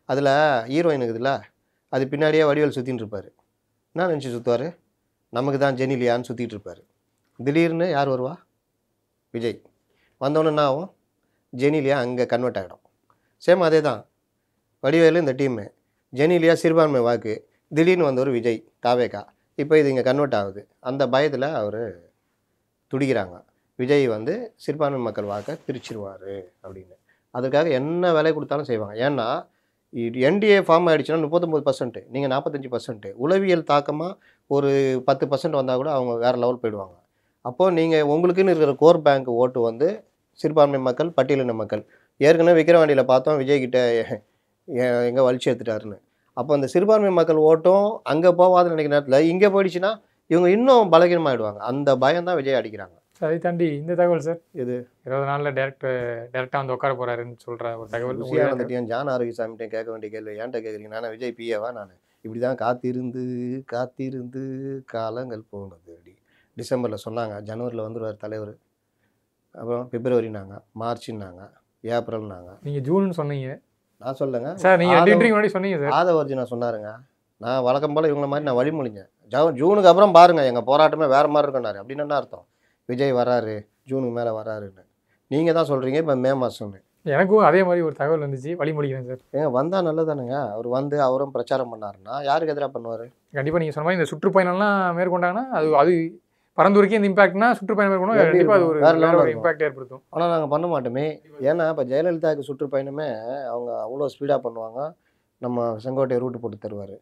அதில் ஹீரோயின் இருக்குதுல்ல, அது பின்னாடியே வடிவேல் சுற்றின்னு இருப்பார். என்ன நினச்சி சுற்றுவார், நமக்கு தான் ஜெனிலியான்னு சுற்றிட்டு இருப்பார். திடீர்னு யார் வருவா, விஜய் வந்தோன்னு என்ன ஆகும், ஜெனிலியா அங்கே கன்வெர்ட் ஆகிடும். சேம் அதே தான் வடிவேலு இந்த டீமு. ஜெனிலியா சிறுபான்மை வாக்கு, திடீர்னு வந்தவர் விஜய் தாவேகா, இப்போ இது இங்கே கன்வெர்ட் ஆகுது. அந்த பயத்தில் அவர் துடிக்கிறாங்க, விஜய் வந்து சிறுபான்மை மக்கள் வாக்கை பிரிச்சிருவார் அப்படின்னு. அதுக்காக என்ன விலை கொடுத்தாலும் செய்வாங்க. ஏன்னா என்டிஏ ஃபார்ம் ஆகிடுச்சுன்னா 39%, நீங்கள் 45%. உளவியல் தாக்கமாக ஒரு 10% வந்தால் கூட அவங்க வேறு லெவல் போயிடுவாங்க. அப்போது நீங்கள் உங்களுக்குன்னு இருக்கிற கோர் பேங்க் ஓட்டு வந்து சிறுபான்மை மக்கள், பட்டியலின மக்கள். ஏற்கனவே விக்கிரவாண்டியில் பார்த்தோம் விஜய்கிட்ட எங்கே வலிச்சு எடுத்துட்டாருன்னு. அப்போ அந்த சிறுபான்மை மக்கள் ஓட்டும் அங்கே போகாதுன்னு நினைக்கிற நேரத்தில் இங்கே போயிடுச்சுன்னா இவங்க இன்னும் பலகீனமாகிடுவாங்க. அந்த பயம் தான் விஜய் அடிக்கிறாங்க. அதை தாண்டி இந்த தகவல் சார், இது 20 நாளில் டேரெக்டாக வந்து உட்கார போகிறாருன்னு சொல்கிற ஒரு தகவல். வந்துட்டியான் ஜான் ஆரோக்கியசாமிகிட்ட கேட்க வேண்டிய கேள்வி ஏன்ட்ட கேட்குறீங்க? நான் விஜய் பிஏவா? நான் இப்படி தான் காத்திருந்து காத்திருந்து காலங்கள் போனது. அப்படி டிசம்பரில் சொன்னாங்க, ஜனவரியில் வந்துடுவார் தலைவர், அப்புறம் பிப்ரவரினாங்க, மார்ச்னாங்க, ஏப்ரல்னாங்க. நீங்கள் ஜூன்னு சொன்னீங்க. நான் சொல்லுங்க சார், நீங்கள் 2 இன்டர்வியூ முன்னாடி சொன்னீங்க சார். ஆதவர்ஜுனா சொன்னாருங்க, நான் வழக்கம் போல் இவங்கள மாதிரி நான் வழிமொழிஞ்சேன். ஜூனுக்கு அப்புறம் பாருங்கள் எங்கள் போராட்டமே வேறு மாதிரி இருக்குன்னாரு. அப்படின்னு என்ன அர்த்தம்? விஜய் வராரு, ஜூனுக்கு மேலே வராருன்னு நீங்கள் தான் சொல்கிறீங்க. இப்போ மே மாதம்னு எனக்கும் அதே மாதிரி ஒரு தகவல் வந்துச்சு, வழிமொழிக்கிறேன் சார். ஏங்க வந்தால் நல்லதானுங்க. அவர் வந்து அவரும் பிரச்சாரம் பண்ணாருன்னா யாருக்கு எதிராக பண்ணுவார்? கண்டிப்பாக நீங்கள் சொன்ன மாதிரி இந்த சுற்றுப்பயணம்லாம் மேற்கொண்டாங்கன்னா அது பரந்தூருக்கே இந்த இம்பாக்ட்னா சுற்றுப்பயணம் மேற்கொண்டா கண்டிப்பாக அது ஒரு இம்பாக்ட் ஏற்படுத்தும். ஆனால் நாங்கள் பண்ண மாட்டோமே. ஏன்னா இப்போ ஜெயலலிதாவுக்கு சுற்றுப்பயணமே அவங்க அவ்வளோ ஸ்பீடாக பண்ணுவாங்க. நம்ம செங்கோட்டை ரூட்டு போட்டு தருவார்.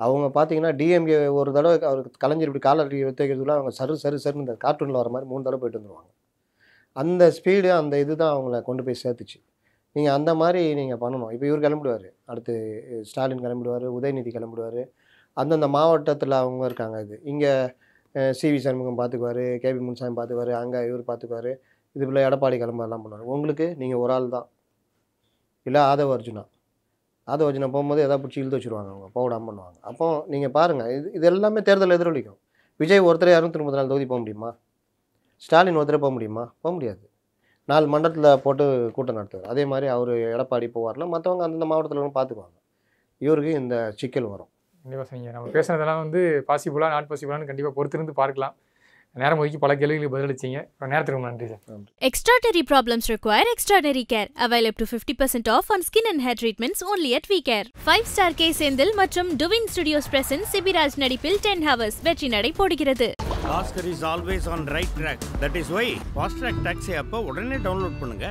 அவங்க பார்த்தீங்கன்னா டிஎம்கே ஒரு தடவை அவருக்கு கலைஞர் இப்படி காலடி எடுத்து வைக்கிறதுக்குள்ள அவங்க சருன்னு இந்த கார்ட்டூனில் வர மாதிரி 3 தடவை போயிட்டு வந்துடுவாங்க. அந்த ஸ்பீடு அந்த இது தான் அவங்கள கொண்டு போய் சேர்த்துச்சு. நீங்கள் அந்த மாதிரி நீங்கள் பண்ணணும். இப்போ இவர் கிளம்பிடுவார், அடுத்து ஸ்டாலின் கிளம்பிடுவார், உதயநிதி கிளம்பிடுவார். அந்தந்த மாவட்டத்தில் அவங்க இருக்காங்க. இது இங்கே சிவி சண்முகம் பார்த்துக்குவார், கேபி முன்சாமி பார்த்துக்குவார், அங்கே இவர் பார்த்துக்குவார். இதுக்குள்ளே எடப்பாடி கிளம்பெல்லாம் பண்ணுவார். உங்களுக்கு நீங்கள் ஒரு ஆள் தான். இல்லை ஆதவர்ஜுனா போகும்போது எதாவது பிடிச்சி இழுத்து வச்சுருவாங்க, அவங்க போடாமல் பண்ணுவாங்க. அப்போ நீங்கள் பாருங்கள், இது எல்லாமே தேர்தல் எதிரொலிக்கும். விஜய் ஒருத்தர் 234 தொகுதி போக முடியுமா? ஸ்டாலின் ஒருத்தரை போக முடியுமா? போக முடியாது. 4 மண்டலத்தில் போட்டு கூட்டம் நடத்துவார். அதே மாதிரி அவர் எடப்பாடி போவார்ல, மற்றவங்க அந்தந்த மாவட்டத்தில் பார்த்துக்குவாங்க. இவருக்கு இந்த சிக்கல் வரும். கண்டிப்பாக சரிங்க. நம்ம பேசுனதெல்லாம் வந்து பாசிபிளாக நாட் பாசிபிளானு கண்டிப்பாக பொறுத்திருந்து பார்க்கலாம். நேரம் ஒதுக்கி பல கேள்விகளுக்கு பதிலளிச்சிங்க. நேரத்துக்கு நன்றி sir. Extraordinary problems require extraordinary care. Avail up to 50% off on skin and hair treatments only at VCare. 5-star K Senthil மற்றும் Duvin Studios presents சிபிராஜ் நடிப்பில் 10 Hours வெற்றி நடை போடுகிறது. Oscar is always on right track. That is why Fast Track Taxi app உடனே download பண்ணுங்க.